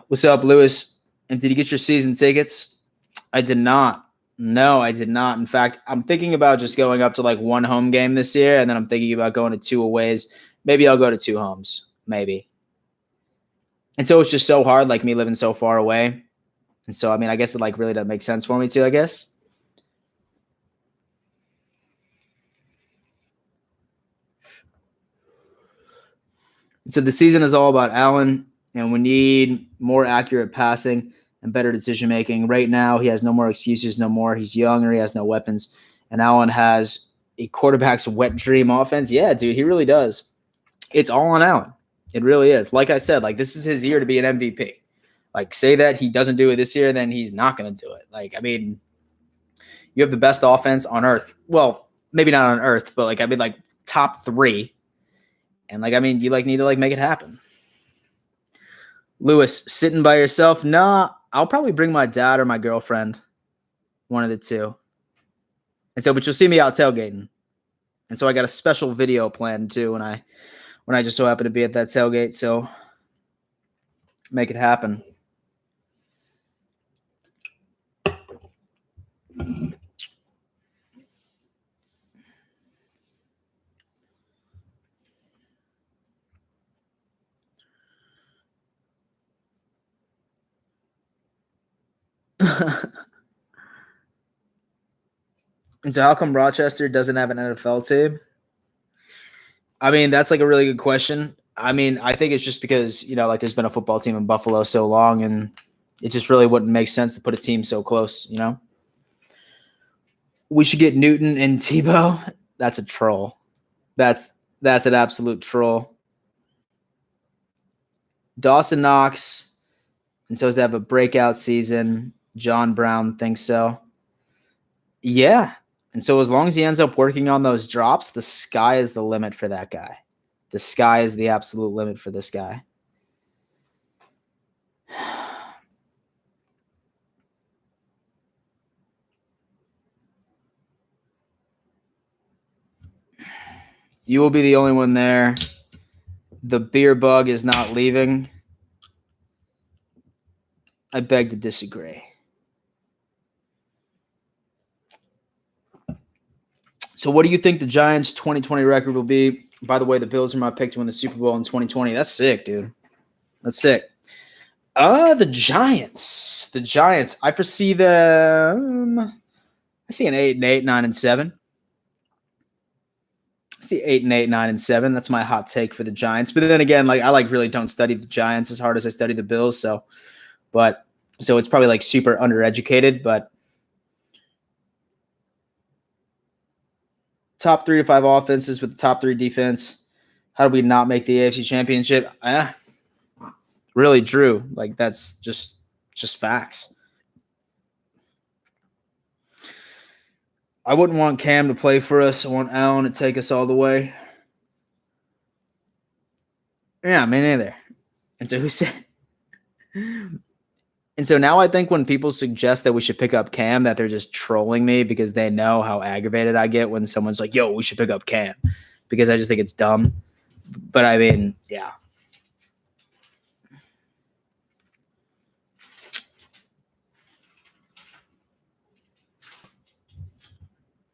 What's up, Lewis? And did you get your season tickets? I did not. No, I did not. In fact, I'm thinking about just going up to like 1 home game this year, and then I'm thinking about going to 2 aways. Maybe I'll go to 2 homes. Maybe. And so it's just so hard, like me living so far away. And so, I mean, I guess it really doesn't make sense for me to, I guess. And so the season is all about Allen, and we need more accurate passing and better decision-making. Right now, he has no more excuses, no more. He's young or he has no weapons. And Allen has a quarterback's wet dream offense. Yeah, dude, he really does. It's all on Allen. It really is. Like I said, this is his year to be an MVP. Say that he doesn't do it this year, then he's not going to do it. I mean, you have the best offense on earth. Well, maybe not on earth, but top 3. And I mean, you need to make it happen. Lewis, sitting by yourself? Nah, I'll probably bring my dad or my girlfriend. One of the two. And so, but you'll see me out tailgating. And so I got a special video planned too when I just so happen to be at that tailgate. So make it happen. And so how come Rochester doesn't have an NFL team? I mean, that's a really good question. I mean, I think it's just because, there's been a football team in Buffalo so long, and it just really wouldn't make sense to put a team so close, We should get Newton and Tebow. That's a troll. That's an absolute troll. Dawson Knox, and so does they have a breakout season. John Brown thinks so. Yeah. And so as long as he ends up working on those drops, the sky is the limit for that guy. The sky is the absolute limit for this guy. You will be the only one there. The beer bug is not leaving. I beg to disagree. So what do you think the Giants' 2020 record will be? By the way, the Bills are my pick to win the Super Bowl in 2020. That's sick, dude. That's sick. The Giants. The Giants. I foresee them. I see an 8-8, 9-7. I see 8-8, 9-7. That's my hot take for the Giants. But then again, like I really don't study the Giants as hard as I study the Bills. So it's probably like super undereducated. But top 3 to 5 offenses with the top 3 defense. How do we not make the AFC Championship? Really, Drew. Like that's just facts. I wouldn't want Cam to play for us. I want Allen to take us all the way. Yeah, me neither. And so who said? And so now I think when people suggest that we should pick up Cam, that they're just trolling me because they know how aggravated I get when someone's like, yo, we should pick up Cam. Because I just think it's dumb. But I mean, yeah.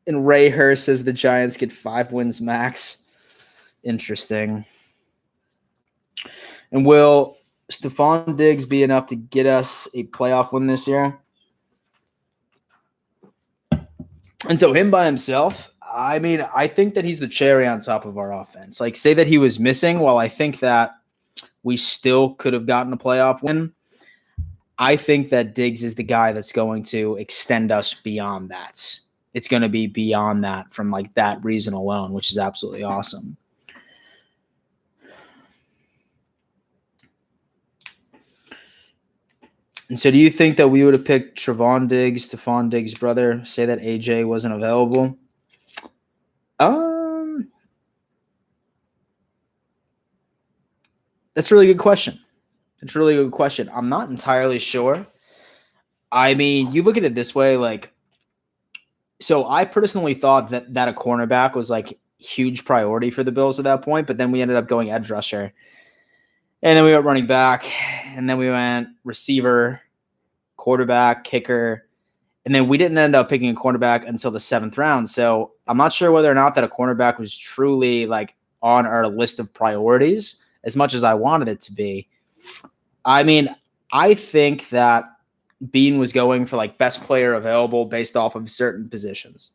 And Ray Hurst says the Giants get 5 wins max. Interesting. And will Stephon Diggs be enough to get us a playoff win this year? And so him by himself, I mean, I think that he's the cherry on top of our offense. Like, say that he was missing, while I think that we still could have gotten a playoff win, I think that Diggs is the guy that's going to extend us beyond that. It's going to be beyond that from like that reason alone, which is absolutely awesome. And so do you think that we would have picked Trevon Diggs, Stephon Diggs' brother, say that AJ wasn't available? That's a really good question. It's a really good question. I'm not entirely sure. I mean, you look at it this way, like, so I personally thought that a cornerback was like huge priority for the Bills at that point, but then we ended up going edge rusher. And then we went running back, and then we went receiver, quarterback, kicker, and then we didn't end up picking a cornerback until the 7th round. So I'm not sure whether or not that a cornerback was truly like on our list of priorities as much as I wanted it to be. I mean, I think that Bean was going for like best player available based off of certain positions.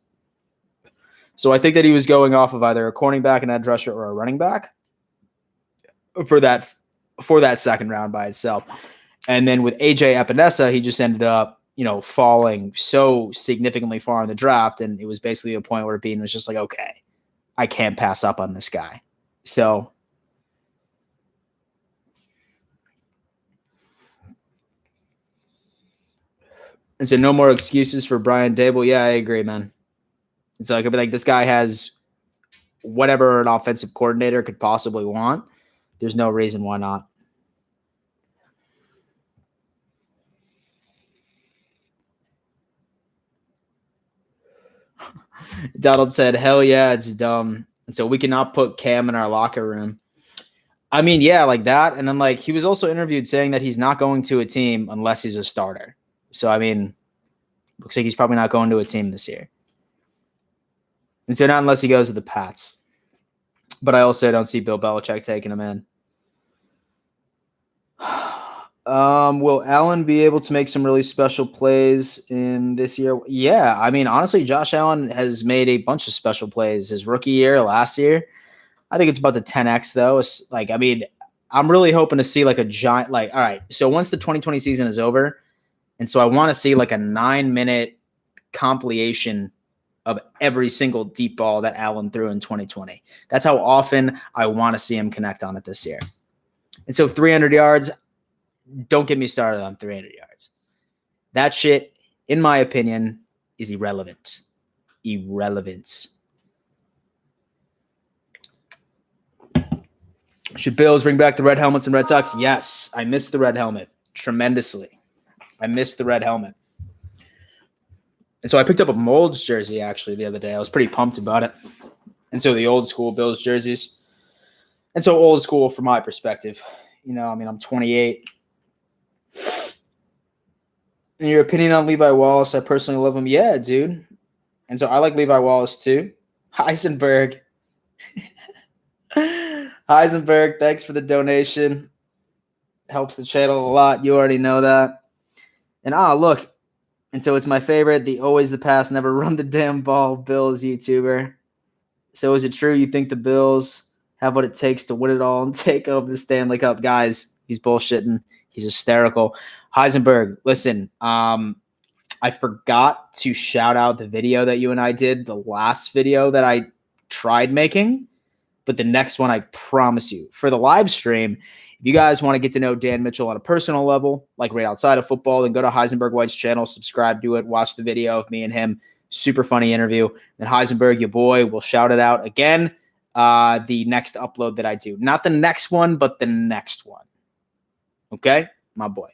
So I think that he was going off of either a cornerback, an edge rusher, or a running back for that 2nd round by itself. And then with AJ Epinesa, he just ended up, falling so significantly far in the draft. And it was basically a point where Bean was just like, okay, I can't pass up on this guy. So and so no more excuses for Brian Daboll. Yeah, I agree, man. It's like, I'd be like, this guy has whatever an offensive coordinator could possibly want. There's no reason why not. Donald said, hell yeah, it's dumb. And so we cannot put Cam in our locker room. I mean, yeah, like that. And then like he was also interviewed saying that he's not going to a team unless he's a starter. So, I mean, looks like he's probably not going to a team this year. And so not unless he goes to the Pats. But I also don't see Bill Belichick taking him in. Will Allen be able to make some really special plays in this year? Yeah. I mean, honestly, Josh Allen has made a bunch of special plays his rookie year, last year. I think it's about the 10X though. It's like, I mean, I'm really hoping to see like a giant, like, all right. So once the 2020 season is over, and so I want to see like a 9-minute compilation of every single deep ball that Allen threw in 2020. That's how often I want to see him connect on it this year. And so 300 yards, don't get me started on 300 yards. That shit, in my opinion, is irrelevant. Irrelevant. Should Bills bring back the red helmets and Red Sox? Yes, I miss the red helmet tremendously. I miss the red helmet. And so I picked up a Molds jersey actually the other day. I was pretty pumped about it. And so the old school Bills jerseys. And so old school from my perspective. You know, I mean, I'm 28. And your opinion on Levi Wallace? I personally love him. Yeah, dude. And so I like Levi Wallace too. Heisenberg. Heisenberg, thanks for the donation. Helps the channel a lot. You already know that. And look. And so it's my favorite, the always the pass, never run the damn ball Bills YouTuber. So is it true you think the Bills have what it takes to win it all and take over the Stanley Cup? Guys, he's bullshitting. He's hysterical. Heisenberg, listen, I forgot to shout out the video that you and I did, the last video that I tried making, but the next one, I promise you, for the live stream, if you guys want to get to know Dan Mitchell on a personal level, like right outside of football, then go to Heisenberg White's channel, subscribe to it, watch the video of me and him. Super funny interview. Then Heisenberg, your boy, will shout it out again. The next upload that I do. Not the next one, but the next one. Okay? My boy.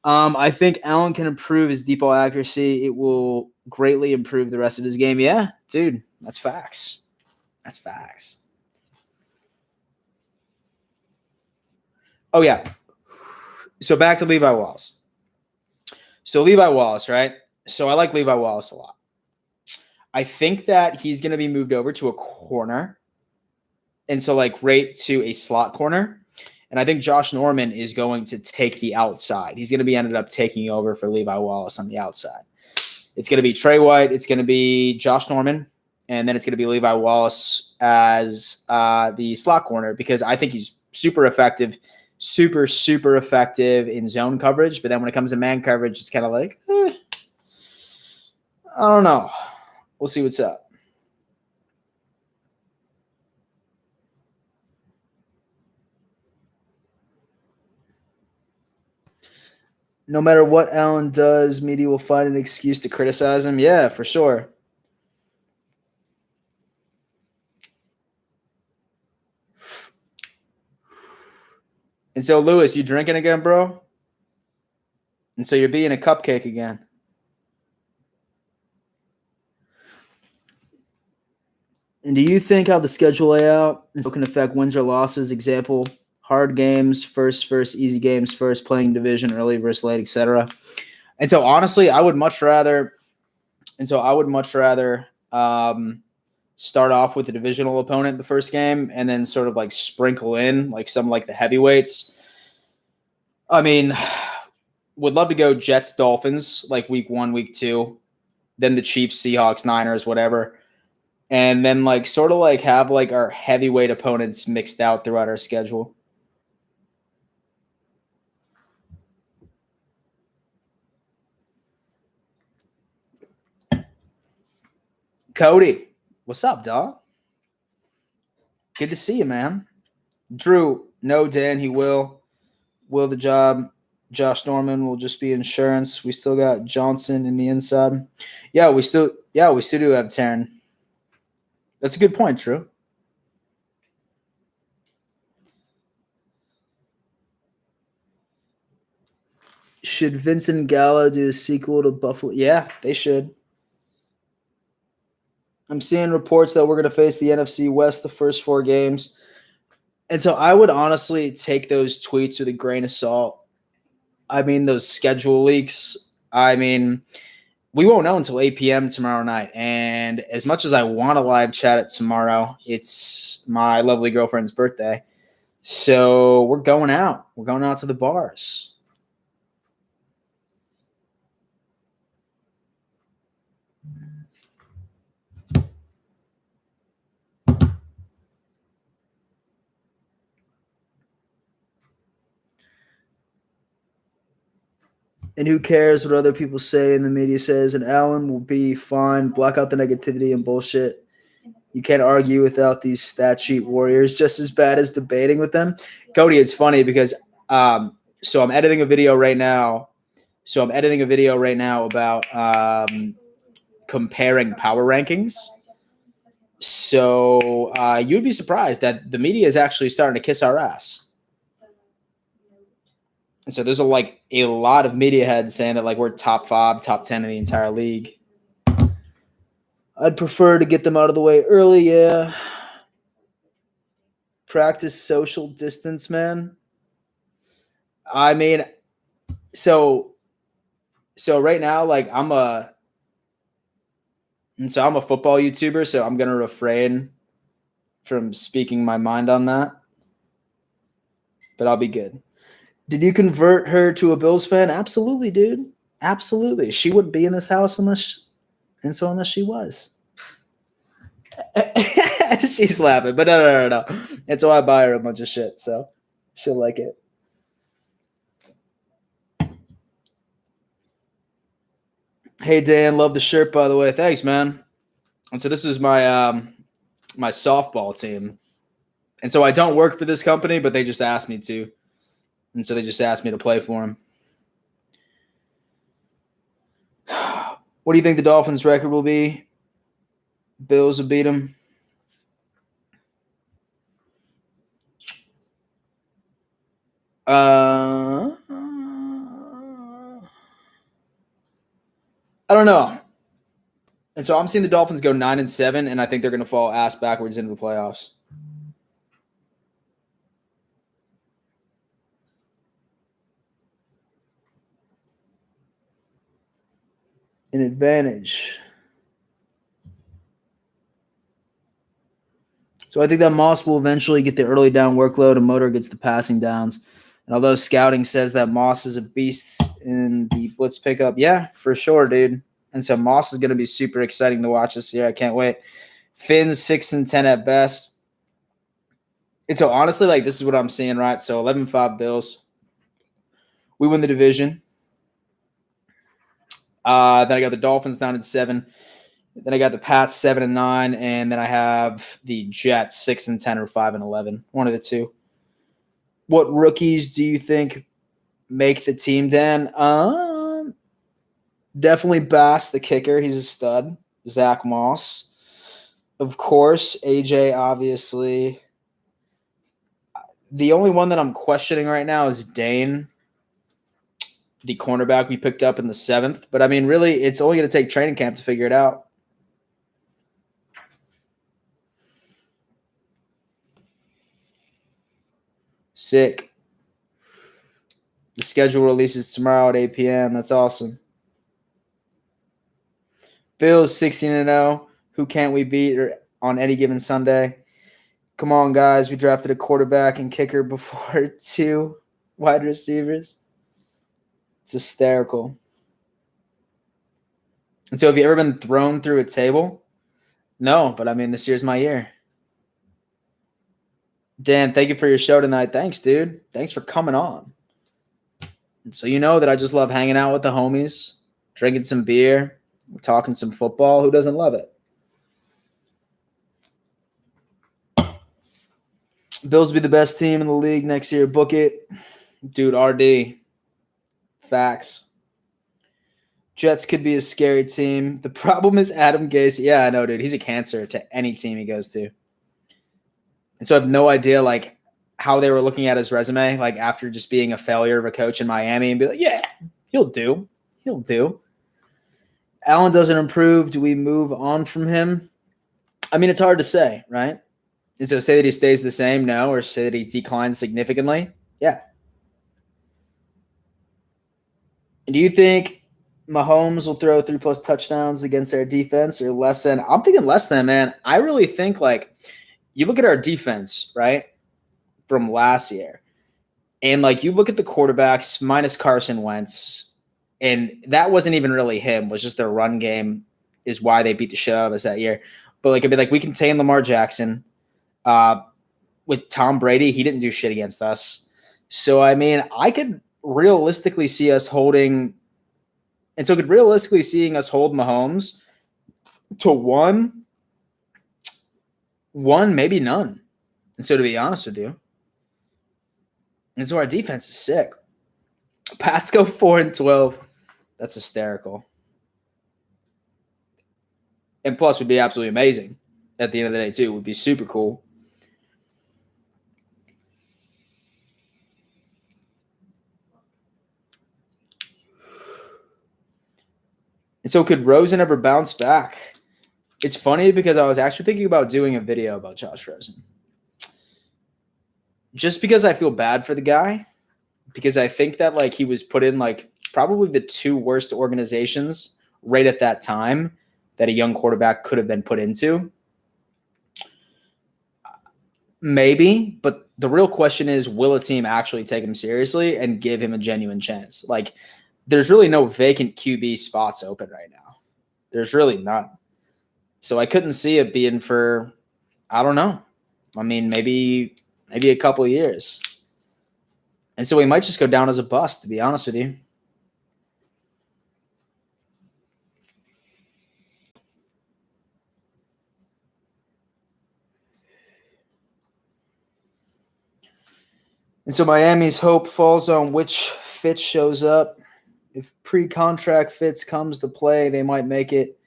I think Allen can improve his deep ball accuracy. It will greatly improve the rest of his game. Yeah, dude, that's facts. That's facts. Oh, yeah. So back to Levi Wallace. So Levi Wallace, right? So I like Levi Wallace a lot. I think that he's going to be moved over to a corner. And so like right to a slot corner. And I think Josh Norman is going to take the outside. He's going to be ended up taking over for Levi Wallace on the outside. It's going to be Trey White. It's going to be Josh Norman. And then it's going to be Levi Wallace as the slot corner because I think he's super effective. Super, super effective in zone coverage. But then when it comes to man coverage, it's kind of like, I don't know. We'll see what's up. No matter what Allen does, media will find an excuse to criticize him. Yeah, for sure. And so, Lewis, you drinking again, bro? And so you're being a cupcake again. And do you think how the schedule layout can affect wins or losses? Example, hard games first, easy games first, playing division early versus late, etc. And so, honestly, I would much rather start off with the divisional opponent the first game and then sort of like sprinkle in like some like the heavyweights. I mean, would love to go Jets, Dolphins, like week 1, week 2, then the Chiefs, Seahawks, Niners, whatever. And then like sort of like have like our heavyweight opponents mixed out throughout our schedule. Cody, what's up, dog? Good to see you, man. Drew, no, Dan, he will. Will the job. Josh Norman will just be insurance. We still got Johnson in the inside. Yeah, we still do have Taryn. That's a good point, Drew. Should Vincent Gallo do a sequel to Buffalo? Yeah, they should. I'm seeing reports that we're going to face the NFC West the first 4 games. And so I would honestly take those tweets with a grain of salt. I mean, those schedule leaks. I mean, we won't know until 8 p.m. tomorrow night. And as much as I want to live chat it tomorrow, it's my lovely girlfriend's birthday. So we're going out. We're going out to the bars. And who cares what other people say and the media says? And Allen will be fine. Block out the negativity and bullshit. You can't argue without these stat sheet warriors. Just as bad as debating with them. Cody, it's funny because so I'm editing a video right now. About comparing power rankings. So you'd be surprised that the media is actually starting to kiss our ass. And so there's a lot of media heads saying that like we're top 5, top 10 in the entire league. I'd prefer to get them out of the way early, yeah. Practice social distance, man. I mean, so right now, like I'm a football YouTuber, so I'm gonna refrain from speaking my mind on that. But I'll be good. Did you convert her to a Bills fan? Absolutely, dude. Absolutely. She wouldn't be in this house unless she was. She's laughing, but no. It's why I buy her a bunch of shit, so she'll like it. Hey Dan, love the shirt by the way. Thanks, man. And so this is my my softball team. And so I don't work for this company, but they just asked me to. And so they just asked me to play for them. What do you think the Dolphins' record will be? Bills will beat them. I don't know. And so I'm seeing the Dolphins go 9-7, and I think they're going to fall ass backwards into the playoffs. An advantage. So I think that Moss will eventually get the early down workload and Motor gets the passing downs. And although scouting says that Moss is a beast in the blitz pickup, yeah, for sure, dude. And so Moss is going to be super exciting to watch this year. I can't wait. Finn's 6-10 at best. And so honestly, like this is what I'm seeing, right? So 11-5 Bills. We win the division. Then I got the Dolphins down at 7. Then I got the Pats 7-9, and then I have the Jets 6-10 or 5-11. One of the two. What rookies do you think make the team, Dan? Definitely Bass, the kicker. He's a stud. Zach Moss. Of course, AJ, obviously. The only one that I'm questioning right now is Dane, the cornerback we picked up in the 7th. But, I mean, really, it's only going to take training camp to figure it out. Sick. The schedule releases tomorrow at 8 p.m. That's awesome. Bills 16-0. Who can't we beat on any given Sunday? Come on, guys. We drafted a quarterback and kicker before 2 wide receivers. It's hysterical. And so have you ever been thrown through a table? No, but I mean, this year's my year. Dan, thank you for your show tonight. Thanks, dude. Thanks for coming on. And so you know that I just love hanging out with the homies, drinking some beer, talking some football. Who doesn't love it? Bills will be the best team in the league next year. Book it. Dude, RD. Facts. Jets could be a scary team. The problem is Adam Gase. Yeah, I know, dude. He's a cancer to any team he goes to. And so I have no idea, like, how they were looking at his resume, like, after just being a failure of a coach in Miami and be like, yeah, he'll do. He'll do. Allen doesn't improve. Do we move on from him? I mean, it's hard to say, right? And so say that he stays the same, no, or say that he declines significantly. Yeah. And do you think Mahomes will throw 3+ touchdowns against their defense or less than? I'm thinking less than, man. I really think, like, you look at our defense, right, from last year, and, like, you look at the quarterbacks minus Carson Wentz, and that wasn't even really him. It was just their run game is why they beat the shit out of us that year. But, like, it'd be like we contain Lamar Jackson. With Tom Brady, he didn't do shit against us. So, I mean, I could realistically see us holding – and so could realistically seeing us hold Mahomes to one, maybe none. And so to be honest with you, and so our defense is sick. Pats go 4-12. That's hysterical. And plus would be absolutely amazing. at the end of the day too. It would be super cool. And so could Rosen ever bounce back? It's funny because I was actually thinking about doing a video about Josh Rosen. Just because I feel bad for the guy, because I think that like he was put in like probably the two worst organizations right at that time that a young quarterback could have been put into. Maybe, but the real question is, will a team actually take him seriously and give him a genuine chance? Like, there's really no vacant QB spots open right now. There's really none. So I couldn't see it being for, I don't know. I mean, maybe a couple of years. And so he might just go down as a bust, to be honest with you. And so Miami's hope falls on which Fitz shows up. If pre-contract Fitz comes to play, they might make it.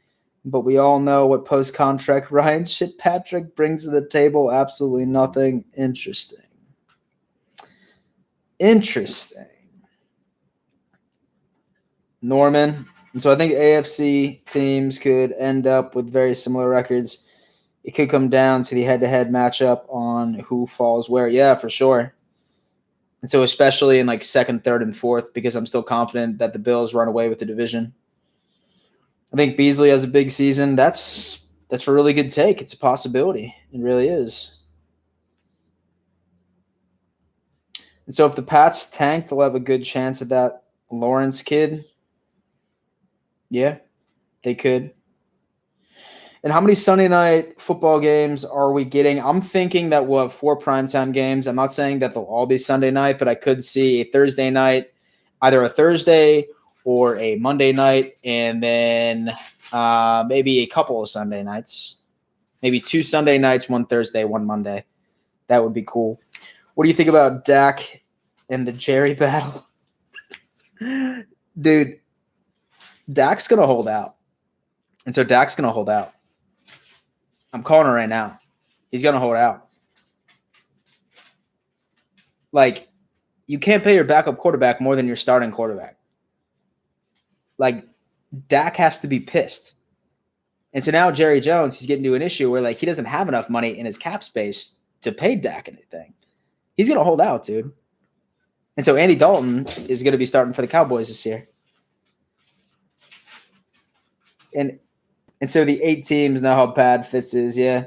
But we all know what post-contract Ryan Fitzpatrick brings to the table. Absolutely nothing. Interesting. Norman. And so I think AFC teams could end up with very similar records. It could come down to the head-to-head matchup on who falls where. Yeah, for sure. And so especially in like second, third, and fourth, because I'm still confident that the Bills run away with the division. I think Beasley has a big season. That's a really good take. It's a possibility. It really is. And so if the Pats tank, they'll have a good chance at that Lawrence kid. Yeah, they could. And how many Sunday night football games are we getting? I'm thinking that we'll have 4 primetime games. I'm not saying that they'll all be Sunday night, but I could see a Thursday night, either a Thursday or a Monday night, and then maybe a couple of Sunday nights. Maybe 2 Sunday nights, 1 Thursday, 1 Monday. That would be cool. What do you think about Dak and the Jerry battle? Dude, Dak's going to hold out. And so Dak's going to hold out. I'm calling it right now. He's going to hold out. Like, you can't pay your backup quarterback more than your starting quarterback. Like, Dak has to be pissed. And so now Jerry Jones, he's getting to an issue where, like, he doesn't have enough money in his cap space to pay Dak anything. He's going to hold out, dude. And so Andy Dalton is going to be starting for the Cowboys this year. And so the 8 teams know how bad Fitz is, yeah.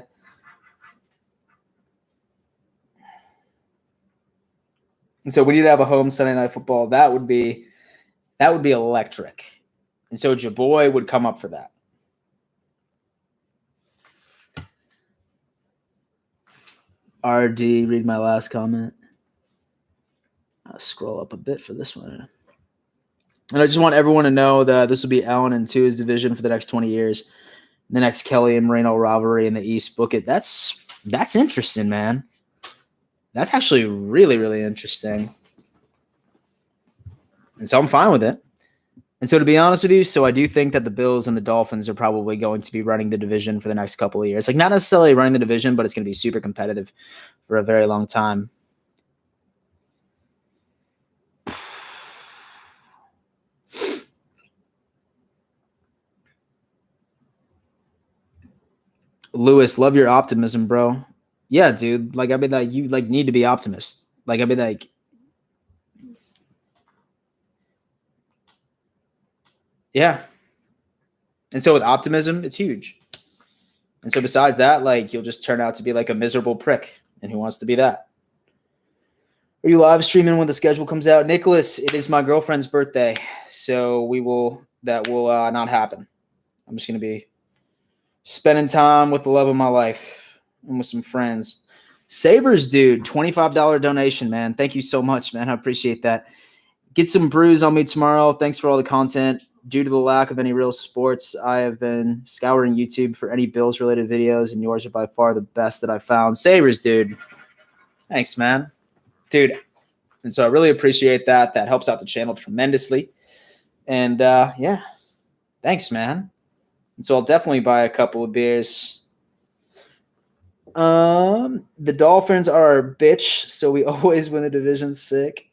And so we need to have a home Sunday night football. That would be electric. And so Jaboy would come up for that. RD, read my last comment. I'll scroll up a bit for this one. And I just want everyone to know that this will be Allen and Tua's division for the next 20 years. The next Kelly and Moreno rivalry in the East. Book it. That's interesting, man. That's actually really, really interesting. And so I'm fine with it. And so to be honest with you, so I do think that the Bills and the Dolphins are probably going to be running the division for the next couple of years. Like, not necessarily running the division, but it's going to be super competitive for a very long time. Lewis, love your optimism, bro. Yeah, dude. Like, I mean, like, you like need to be optimist. Like, I mean, like, yeah. And so with optimism, it's huge. And so besides that, like, you'll just turn out to be like a miserable prick. And who wants to be that? Are you live streaming when the schedule comes out? Nicholas, it is my girlfriend's birthday. So that will not happen. I'm just going to be spending time with the love of my life and with some friends. Sabres, dude, $25 donation, man. Thank you so much, man. I appreciate that. Get some brews on me tomorrow. Thanks for all the content. Due to the lack of any real sports, I have been scouring YouTube for any Bills-related videos, and yours are by far the best that I've found. Sabres, dude. Thanks, man. Dude. And so I really appreciate that. That helps out the channel tremendously. And, yeah, thanks, man. And so I'll definitely buy a couple of beers The Dolphins are a bitch, so we always win the division. Sick.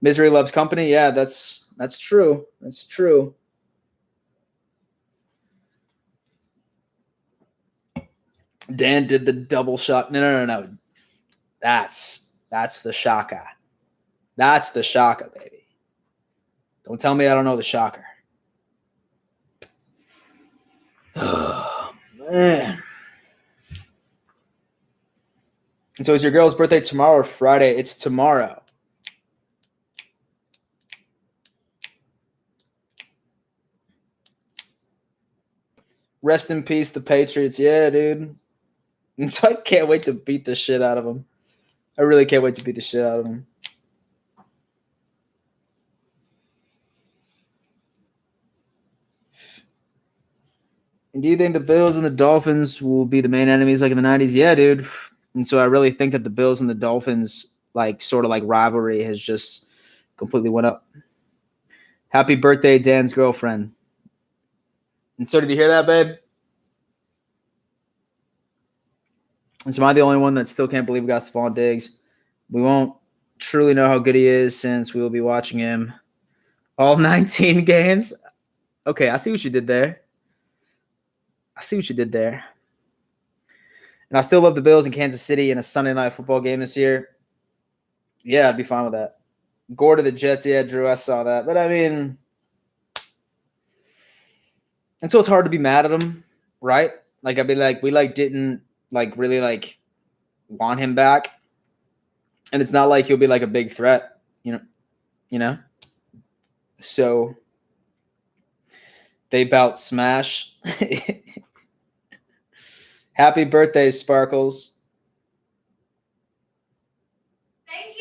Misery loves company. Yeah, that's true. That's true. Dan did the double shot. No. That's the shaka. That's the shaka, baby. Don't tell me I don't know the shocker. Oh, man. And so is your girl's birthday tomorrow or Friday? It's tomorrow. Rest in peace, the Patriots. Yeah, dude. And so I can't wait to beat the shit out of them. I really can't wait to beat the shit out of them. And do you think the Bills and the Dolphins will be the main enemies like in the 90s? Yeah, dude. And so I really think that the Bills and the Dolphins, like, sort of like rivalry has just completely went up. Happy birthday, Dan's girlfriend. And so did you hear that, babe? And so am I the only one that still can't believe we got Stephon Diggs? We won't truly know how good he is since we will be watching him all 19 games. Okay, I see what you did there. And I still love the Bills in Kansas City in a Sunday night football game this year. Yeah, I'd be fine with that. Gore to the Jets. Yeah, Drew, I saw that. But I mean, and so it's hard to be mad at him, right? Like, I'd be like, we like didn't like really like want him back. And it's not like he'll be like a big threat, you know? So they bout smash. Happy birthday, Sparkles. Thank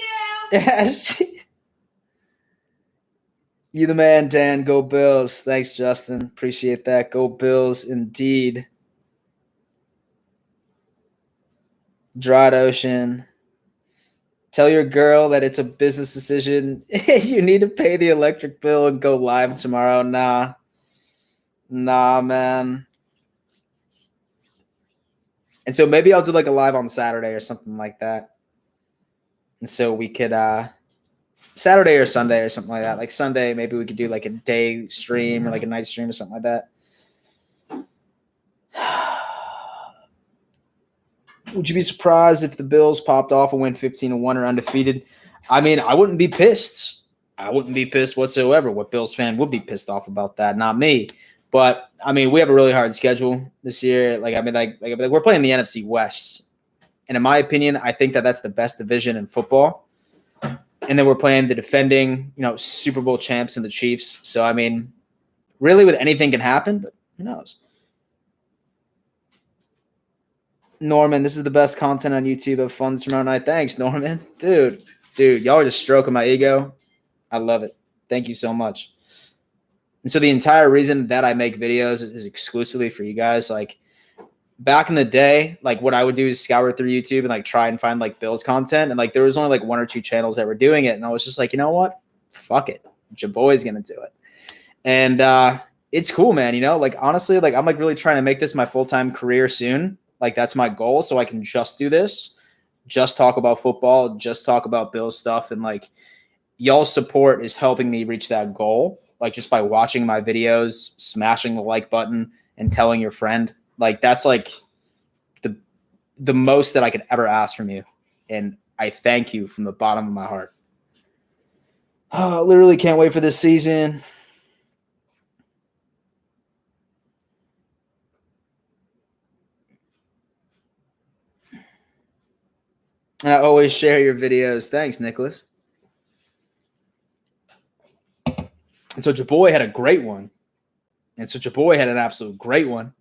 you. You the man, Dan. Go Bills. Thanks, Justin. Appreciate that. Go Bills indeed. Dried Ocean. Tell your girl that it's a business decision. You need to pay the electric bill and go live tomorrow. Nah, man. And so maybe I'll do like a live on Saturday or something like that. And so we could Saturday or Sunday or something like that. Like Sunday, maybe we could do like a day stream or like a night stream or something like that. Would you be surprised if the Bills popped off and went 15-1 or undefeated? I mean, I wouldn't be pissed. I wouldn't be pissed whatsoever. What Bills fan would be pissed off about that? Not me. But I mean, we have a really hard schedule this year. Like we're playing the NFC West, and in my opinion, I think that that's the best division in football. And then we're playing the defending, Super Bowl champs and the Chiefs. So I mean, really, with anything can happen, but who knows? Norman, this is the best content on YouTube of fun tomorrow night. Thanks, Norman. Dude, y'all are just stroking my ego. I love it. Thank you so much. And so the entire reason that I make videos is exclusively for you guys. Like, back in the day, like, what I would do is scour through YouTube and like try and find like Bills content. And like there was only like 1 or 2 channels that were doing it. And I was just like, you know what? Fuck it. Your boy's gonna do it. And it's cool, man. Like, honestly, like I'm like really trying to make this my full-time career soon. Like, that's my goal. So I can just do this, just talk about football, just talk about Bills stuff. And like, y'all's support is helping me reach that goal. Like, just by watching my videos, smashing the like button, and telling your friend. Like, that's like the most that I could ever ask from you. And I thank you from the bottom of my heart. Oh, I literally can't wait for this season. And I always share your videos. Thanks, Nicholas. And so your boy had a great one. And so your boy had an absolute great one.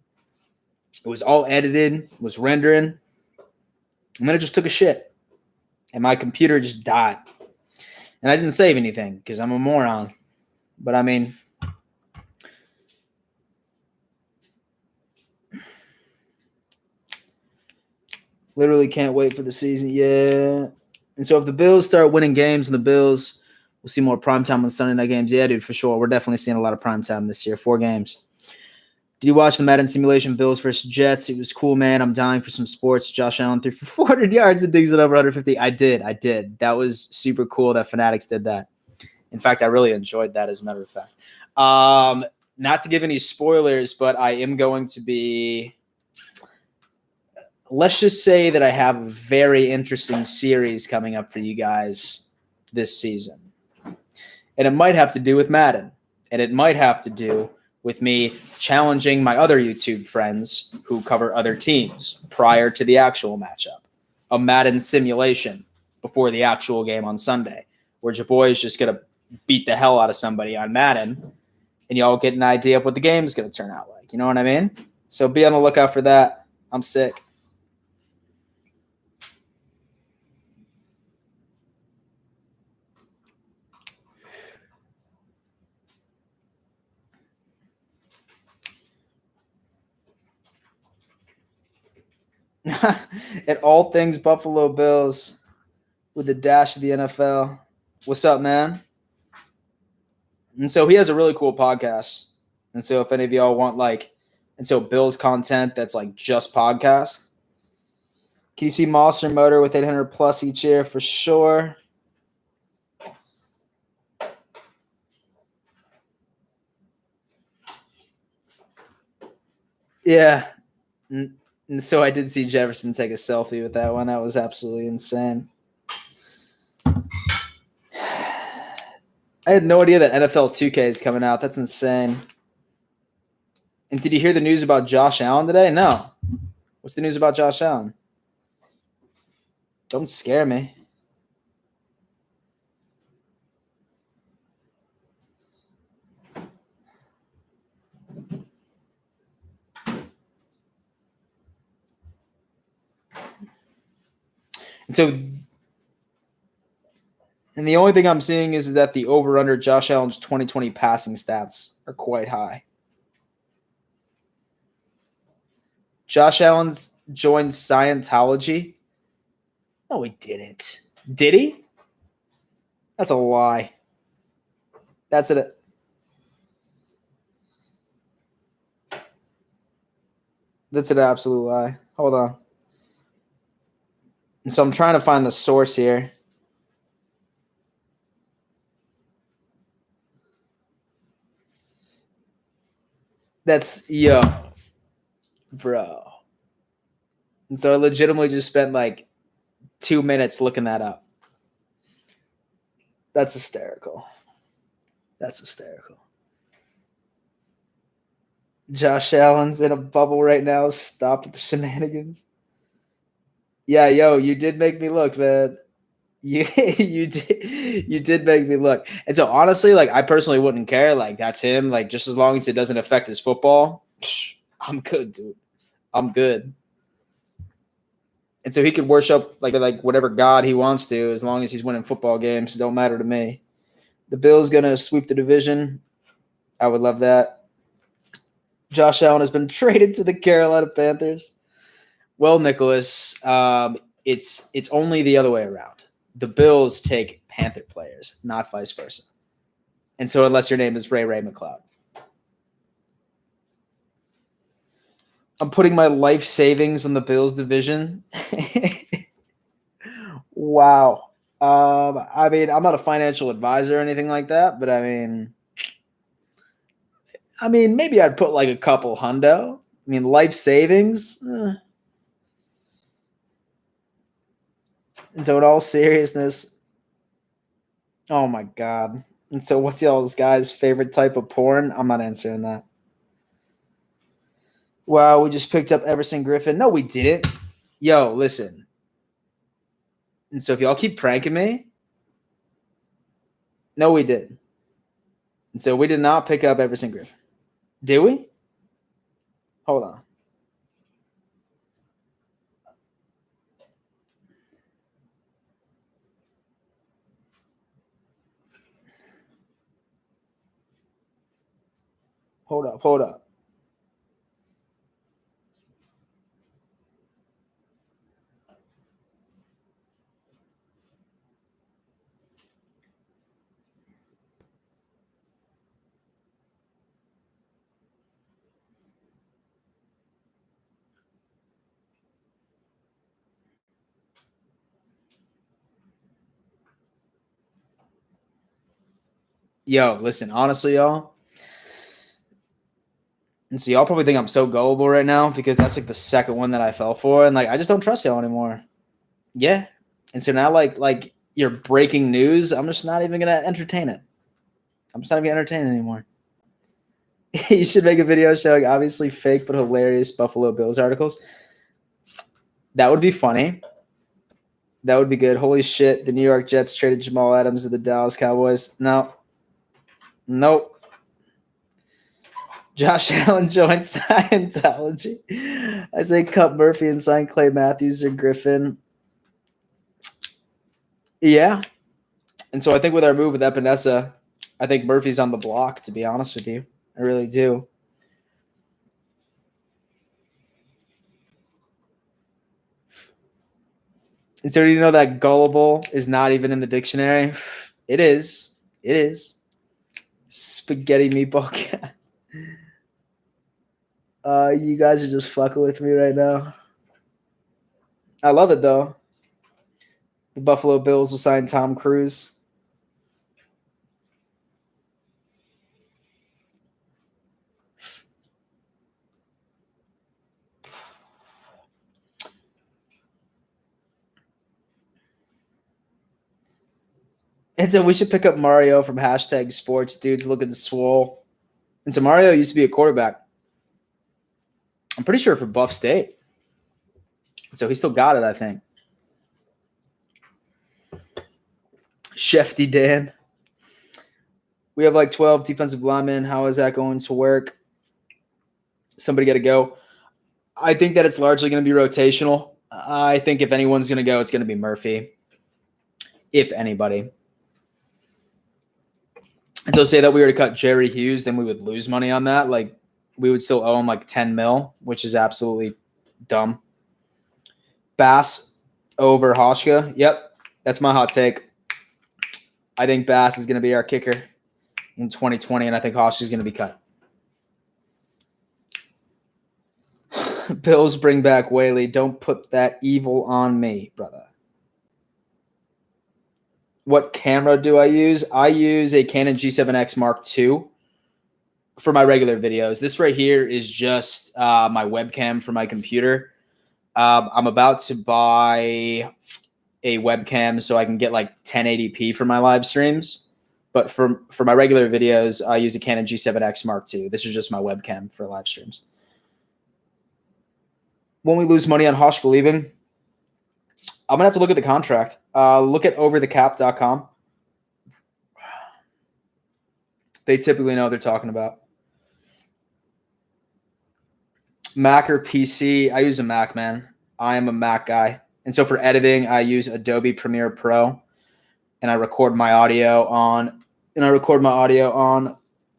It was all edited, was rendering. And then it just took a shit. And my computer just died. And I didn't save anything because I'm a moron. But I mean, literally can't wait for the season. Yeah. And so if the Bills start winning games and the Bills, we'll see more primetime on Sunday night games. Yeah, dude, for sure. We're definitely seeing a lot of primetime this year. 4 games. Did you watch the Madden simulation Bills versus Jets? It was cool, man. I'm dying for some sports. Josh Allen threw for 400 yards and digs it over 150. I did. That was super cool that Fanatics did that. In fact, I really enjoyed that, as a matter of fact. Not to give any spoilers, but I am going to be. Let's just say that I have a very interesting series coming up for you guys this season. And it might have to do with Madden. And it might have to do with me challenging my other YouTube friends who cover other teams prior to the actual matchup. A Madden simulation before the actual game on Sunday, where your boy is just going to beat the hell out of somebody on Madden, and y'all get an idea of what the game is going to turn out like. You know what I mean? So be on the lookout for that. I'm sick. And all things Buffalo Bills with the dash of the NFL. What's up, man? And so he has a really cool podcast. And so if any of y'all want Bills content that's like just podcasts, can you see Monster Motor with 800 plus each year for sure? Yeah. And so I did see Jefferson take a selfie with that one. That was absolutely insane. I had no idea that NFL 2K is coming out. That's insane. And did you hear the news about Josh Allen today? No. What's the news about Josh Allen? Don't scare me. And the only thing I'm seeing is that the over-under Josh Allen's 2020 passing stats are quite high. Josh Allen's joined Scientology? No, he didn't. Did he? That's a lie. That's an absolute lie. Hold on. And so I'm trying to find the source here. That's bro. And so I legitimately just spent like 2 minutes looking that up. That's hysterical. Josh Allen's in a bubble right now. Stop with the shenanigans. Yeah, you did make me look, man. You did make me look. And so honestly, like I personally wouldn't care. Like that's him. Like just as long as it doesn't affect his football, I'm good, dude. I'm good. And so he could worship like whatever god he wants to, as long as he's winning football games. It don't matter to me. The Bills gonna sweep the division. I would love that. Josh Allen has been traded to the Carolina Panthers. Well, Nicholas, it's only the other way around. The Bills take Panther players, not vice versa. And so unless your name is Ray McLeod. I'm putting my life savings on the Bills division. Wow. I mean, I'm not a financial advisor or anything like that, but I mean, maybe I'd put like a couple hundo. I mean, life savings. And so in all seriousness, oh my God. And so what's y'all's guys' favorite type of porn? I'm not answering that. Wow, we just picked up Everson Griffin. No, we didn't. Yo, listen. And so if y'all keep pranking me, no, we didn't. And so we did not pick up Everson Griffin. Did we? Hold on. Hold up. Yo, listen, honestly, y'all. And so y'all probably think I'm so gullible right now because that's like the second one that I fell for, and like I just don't trust y'all anymore. Yeah, and so now like you're breaking news. I'm just not even gonna entertain it. I'm just not gonna entertain it anymore. You should make a video showing obviously fake but hilarious Buffalo Bills articles. That would be funny. That would be good. Holy shit! The New York Jets traded Jamal Adams to the Dallas Cowboys. No, nope. Josh Allen joined Scientology. I say cut Murphy and sign Clay Matthews or Griffin. Yeah. And so I think with our move with Epinesa, I think Murphy's on the block, to be honest with you. I really do. And so you know that gullible is not even in the dictionary? It is. It is. Spaghetti meatball cat. You guys are just fucking with me right now. I love it though. The Buffalo Bills will sign Tom Cruise. And so we should pick up Mario from hashtag sports dudes looking swole. And so Mario used to be a quarterback. I'm pretty sure for Buff State. So he still got it, I think. Shefty Dan. We have like 12 defensive linemen. How is that going to work? Somebody got to go. I think that it's largely going to be rotational. I think if anyone's going to go, it's going to be Murphy, if anybody. And so say that we were to cut Jerry Hughes, then we would lose money on that. Like we would still owe him like 10 mil, which is absolutely dumb. Bass over Hoshka. Yep, that's my hot take. I think Bass is going to be our kicker in 2020, and I think Hoshka is going to be cut. Bills bring back Whaley. Don't put that evil on me, brother. What camera do I use? I use a Canon G7X Mark II for my regular videos. This right here is just my webcam for my computer. I'm about to buy a webcam so I can get like 1080p for my live streams. But for my regular videos, I use a Canon G7X Mark II. This is just my webcam for live streams. When we lose money on Hoshka leaving, I'm going to have to look at the contract. Look at overthecap.com. They typically know what they're talking about. Mac or PC? I use a Mac, man. I am a Mac guy. And so for editing, I use Adobe Premiere Pro, and I record my audio on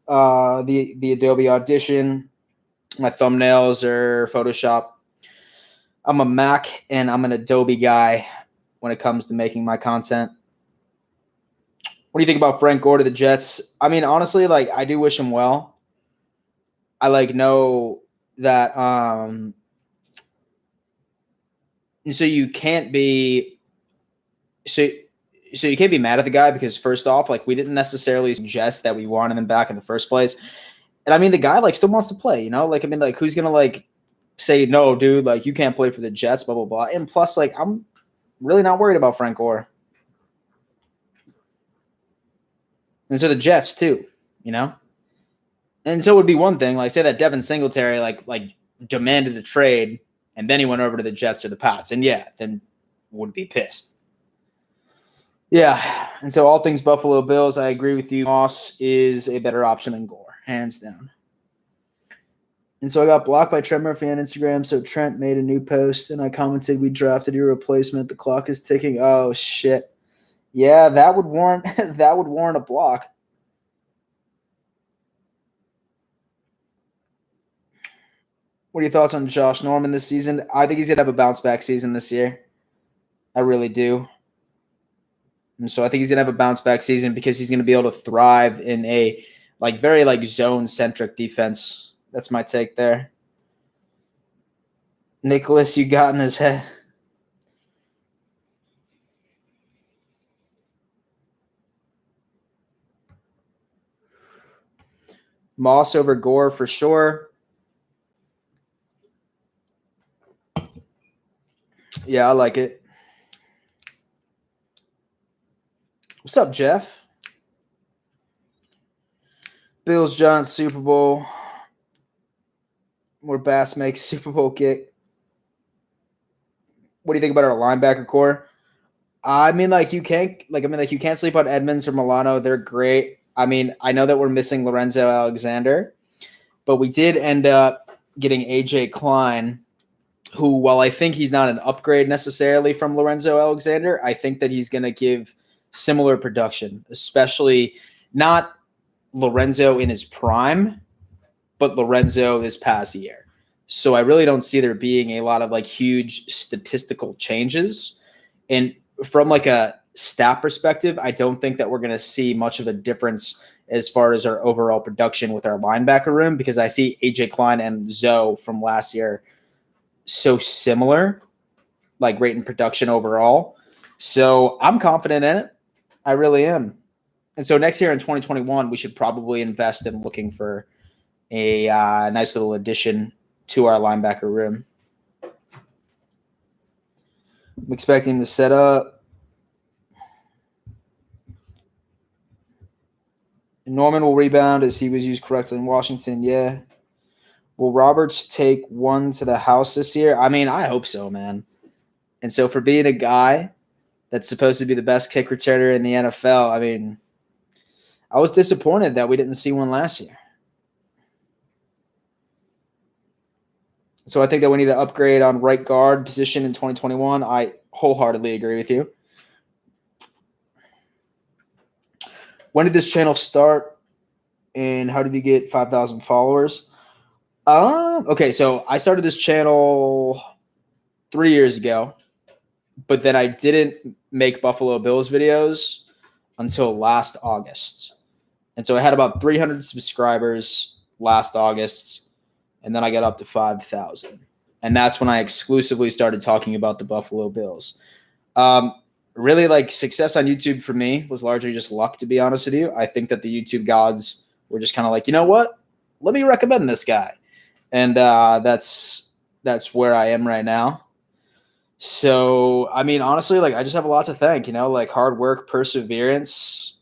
the Adobe Audition. My thumbnails are Photoshop. I'm a Mac and I'm an Adobe guy when it comes to making my content. What do you think about Frank Gore to the Jets? I mean, honestly, like I do wish him well. I like know that and so you can't be so you can't be mad at the guy because first off, like we didn't necessarily suggest that we wanted him back in the first place. And I mean the guy like still wants to play, you know? Like I mean like who's going to like say no, dude, like you can't play for the Jets, blah blah blah. And plus like I'm really not worried about Frank Gore. And so the Jets too, you know? And so it would be one thing, like say that Devin Singletary like demanded a trade and then he went over to the Jets or the Pats. And yeah, then would be pissed. Yeah. And so all things Buffalo Bills, I agree with you. Moss is a better option than Gore, hands down. And so I got blocked by Trent Murphy on Instagram. So Trent made a new post and I commented, we drafted your replacement. The clock is ticking. Oh shit. Yeah, that would warrant a block. What are your thoughts on Josh Norman this season? I think he's going to have a bounce back season this year. I really do. And so I think he's going to have a bounce back season because he's going to be able to thrive in a like very like zone centric defense. That's my take there. Nicholas, you got in his head. Moss over Gore for sure. Yeah, I like it. What's up, Jeff? Bills Giants Super Bowl. Where Bass makes Super Bowl kick. What do you think about our linebacker core? I mean, you can't sleep on Edmonds or Milano. They're great. I mean, I know that we're missing Lorenzo Alexander, but we did end up getting AJ Klein, who, while I think he's not an upgrade necessarily from Lorenzo Alexander, I think that he's going to give similar production, especially not Lorenzo in his prime, but Lorenzo this past year. So I really don't see there being a lot of huge statistical changes. And from a stat perspective, I don't think that we're going to see much of a difference as far as our overall production with our linebacker room, because I see AJ Klein and Zoe from last year so similar, rate and production overall. So I'm confident in it. I really am. And so next year in 2021, we should probably invest in looking for a nice little addition to our linebacker room. I'm expecting to set up. Norman will rebound as he was used correctly in Washington. Yeah. Will Roberts take one to the house this year? I mean, I hope so, man. And so for being a guy that's supposed to be the best kick returner in the NFL, I mean, I was disappointed that we didn't see one last year. So I think that we need to upgrade on right guard position in 2021. I wholeheartedly agree with you. When did this channel start, and how did you get 5,000 followers? Okay, so I started this channel 3 years ago, but then I didn't make Buffalo Bills videos until last August. And so I had about 300 subscribers last August, and then I got up to 5,000. And that's when I exclusively started talking about the Buffalo Bills. Really, success on YouTube for me was largely just luck, to be honest with you. I think that the YouTube gods were just kind of you know what? Let me recommend this guy. And that's where I am right now. So, I mean, honestly, I just have a lot to thank, hard work, perseverance.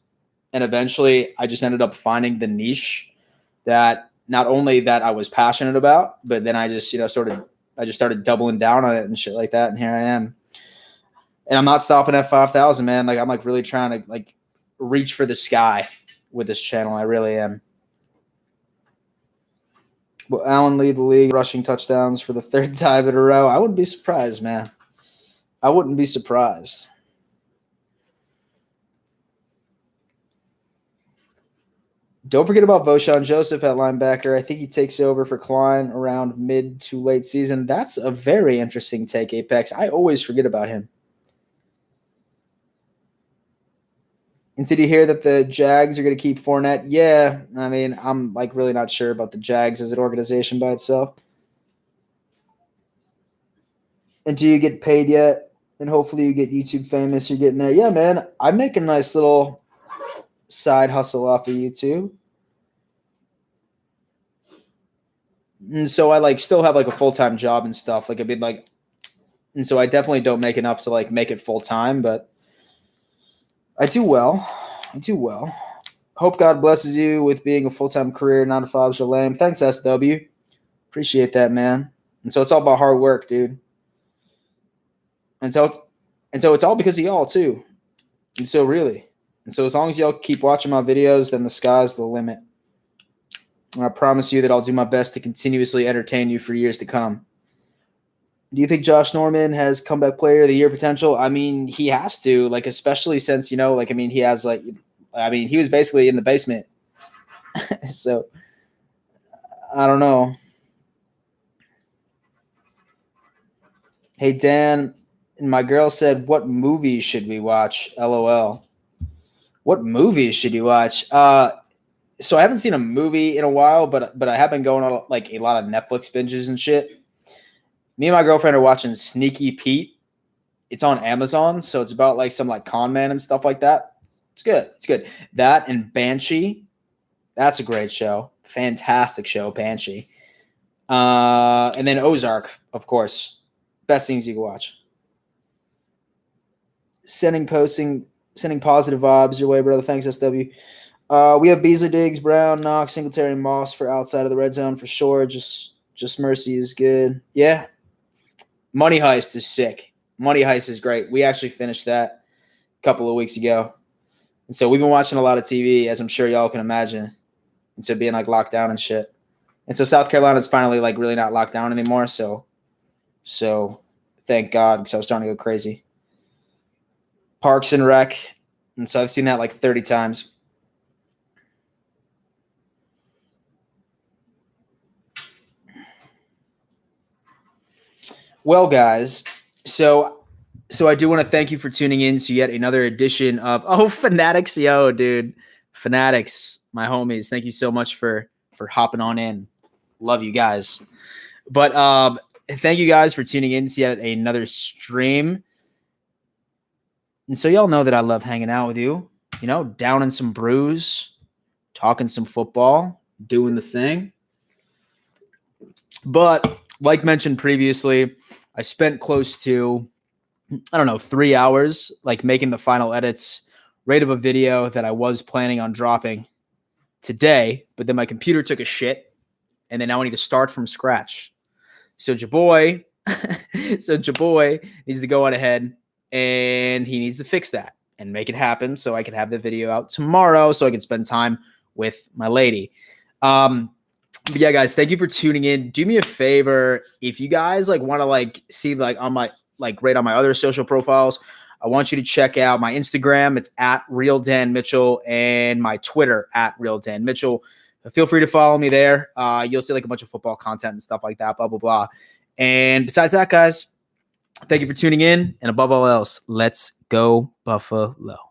And eventually I just ended up finding the niche that not only that I was passionate about, but then I just, started doubling down on it and shit like that. And here I am. And I'm not stopping at 5,000, man. I'm really trying to reach for the sky with this channel. I really am. Will Allen lead the league rushing touchdowns for the third time in a row? I wouldn't be surprised, man. I wouldn't be surprised. Don't forget about Voshon Joseph at linebacker. I think he takes over for Klein around mid to late season. That's a very interesting take, Apex. I always forget about him. And did you hear that the Jags are going to keep Fournette? Yeah, I mean, I'm really not sure about the Jags as an organization by itself. And do you get paid yet? And hopefully you get YouTube famous. You're getting there. Yeah, man, I make a nice little side hustle off of YouTube. And so I still have a full-time job and stuff. And so I definitely don't make enough to make it full-time, but I do well. Hope God blesses you with being a full-time career, 9 to 5 Shalem. Thanks, SW. Appreciate that, man. And so it's all about hard work, dude. And so it's all because of y'all too. And so as long as y'all keep watching my videos, then the sky's the limit. And I promise you that I'll do my best to continuously entertain you for years to come. Do you think Josh Norman has comeback player of the year potential? I mean, he has to, especially since, he has he was basically in the basement. So I don't know. Hey, Dan, and my girl said, what movies should we watch? LOL. What movies should you watch? So I haven't seen a movie in a while, but I have been going on a lot of Netflix binges and shit. Me and my girlfriend are watching Sneaky Pete. It's on Amazon, so it's about some con man and stuff like that. It's good. That and Banshee. That's a great show. Fantastic show, Banshee. And then Ozark, of course. Best things you can watch. Sending positive vibes your way, brother. Thanks, SW. We have Beasley, Diggs, Brown, Knox, Singletary, and Moss for outside of the red zone for sure. Just Mercy is good. Yeah. Money Heist is sick. Money Heist is great. We actually finished that a couple of weeks ago. And so we've been watching a lot of TV, as I'm sure y'all can imagine. And so being like locked down and shit. And so South Carolina's finally like really not locked down anymore. So thank God, because I was starting to go crazy. Parks and Rec. And so I've seen that like 30 times. Well, guys, so I do want to thank you for tuning in to yet another edition of Fanatics. Yo, dude. Fanatics, my homies. Thank you so much for hopping on in. Love you guys. But thank you guys for tuning in to yet another stream. And so y'all know that I love hanging out with you, downing some brews, talking some football, doing the thing. But like mentioned previously, I spent close to, 3 hours, like making the final edits right of a video that I was planning on dropping today, but then my computer took a shit, and then now I need to start from scratch. So Jaboy needs to go on ahead, and he needs to fix that and make it happen so I can have the video out tomorrow so I can spend time with my lady. But yeah, guys, thank you for tuning in. Do me a favor, if you guys want to see on my right on my other social profiles, I want you to check out my Instagram. It's at Real Dan Mitchell, and my Twitter at Real Dan Mitchell. Feel free to follow me there. You'll see a bunch of football content and stuff like that, blah, blah, blah. And besides that, guys, thank you for tuning in. And above all else, let's go Buffalo.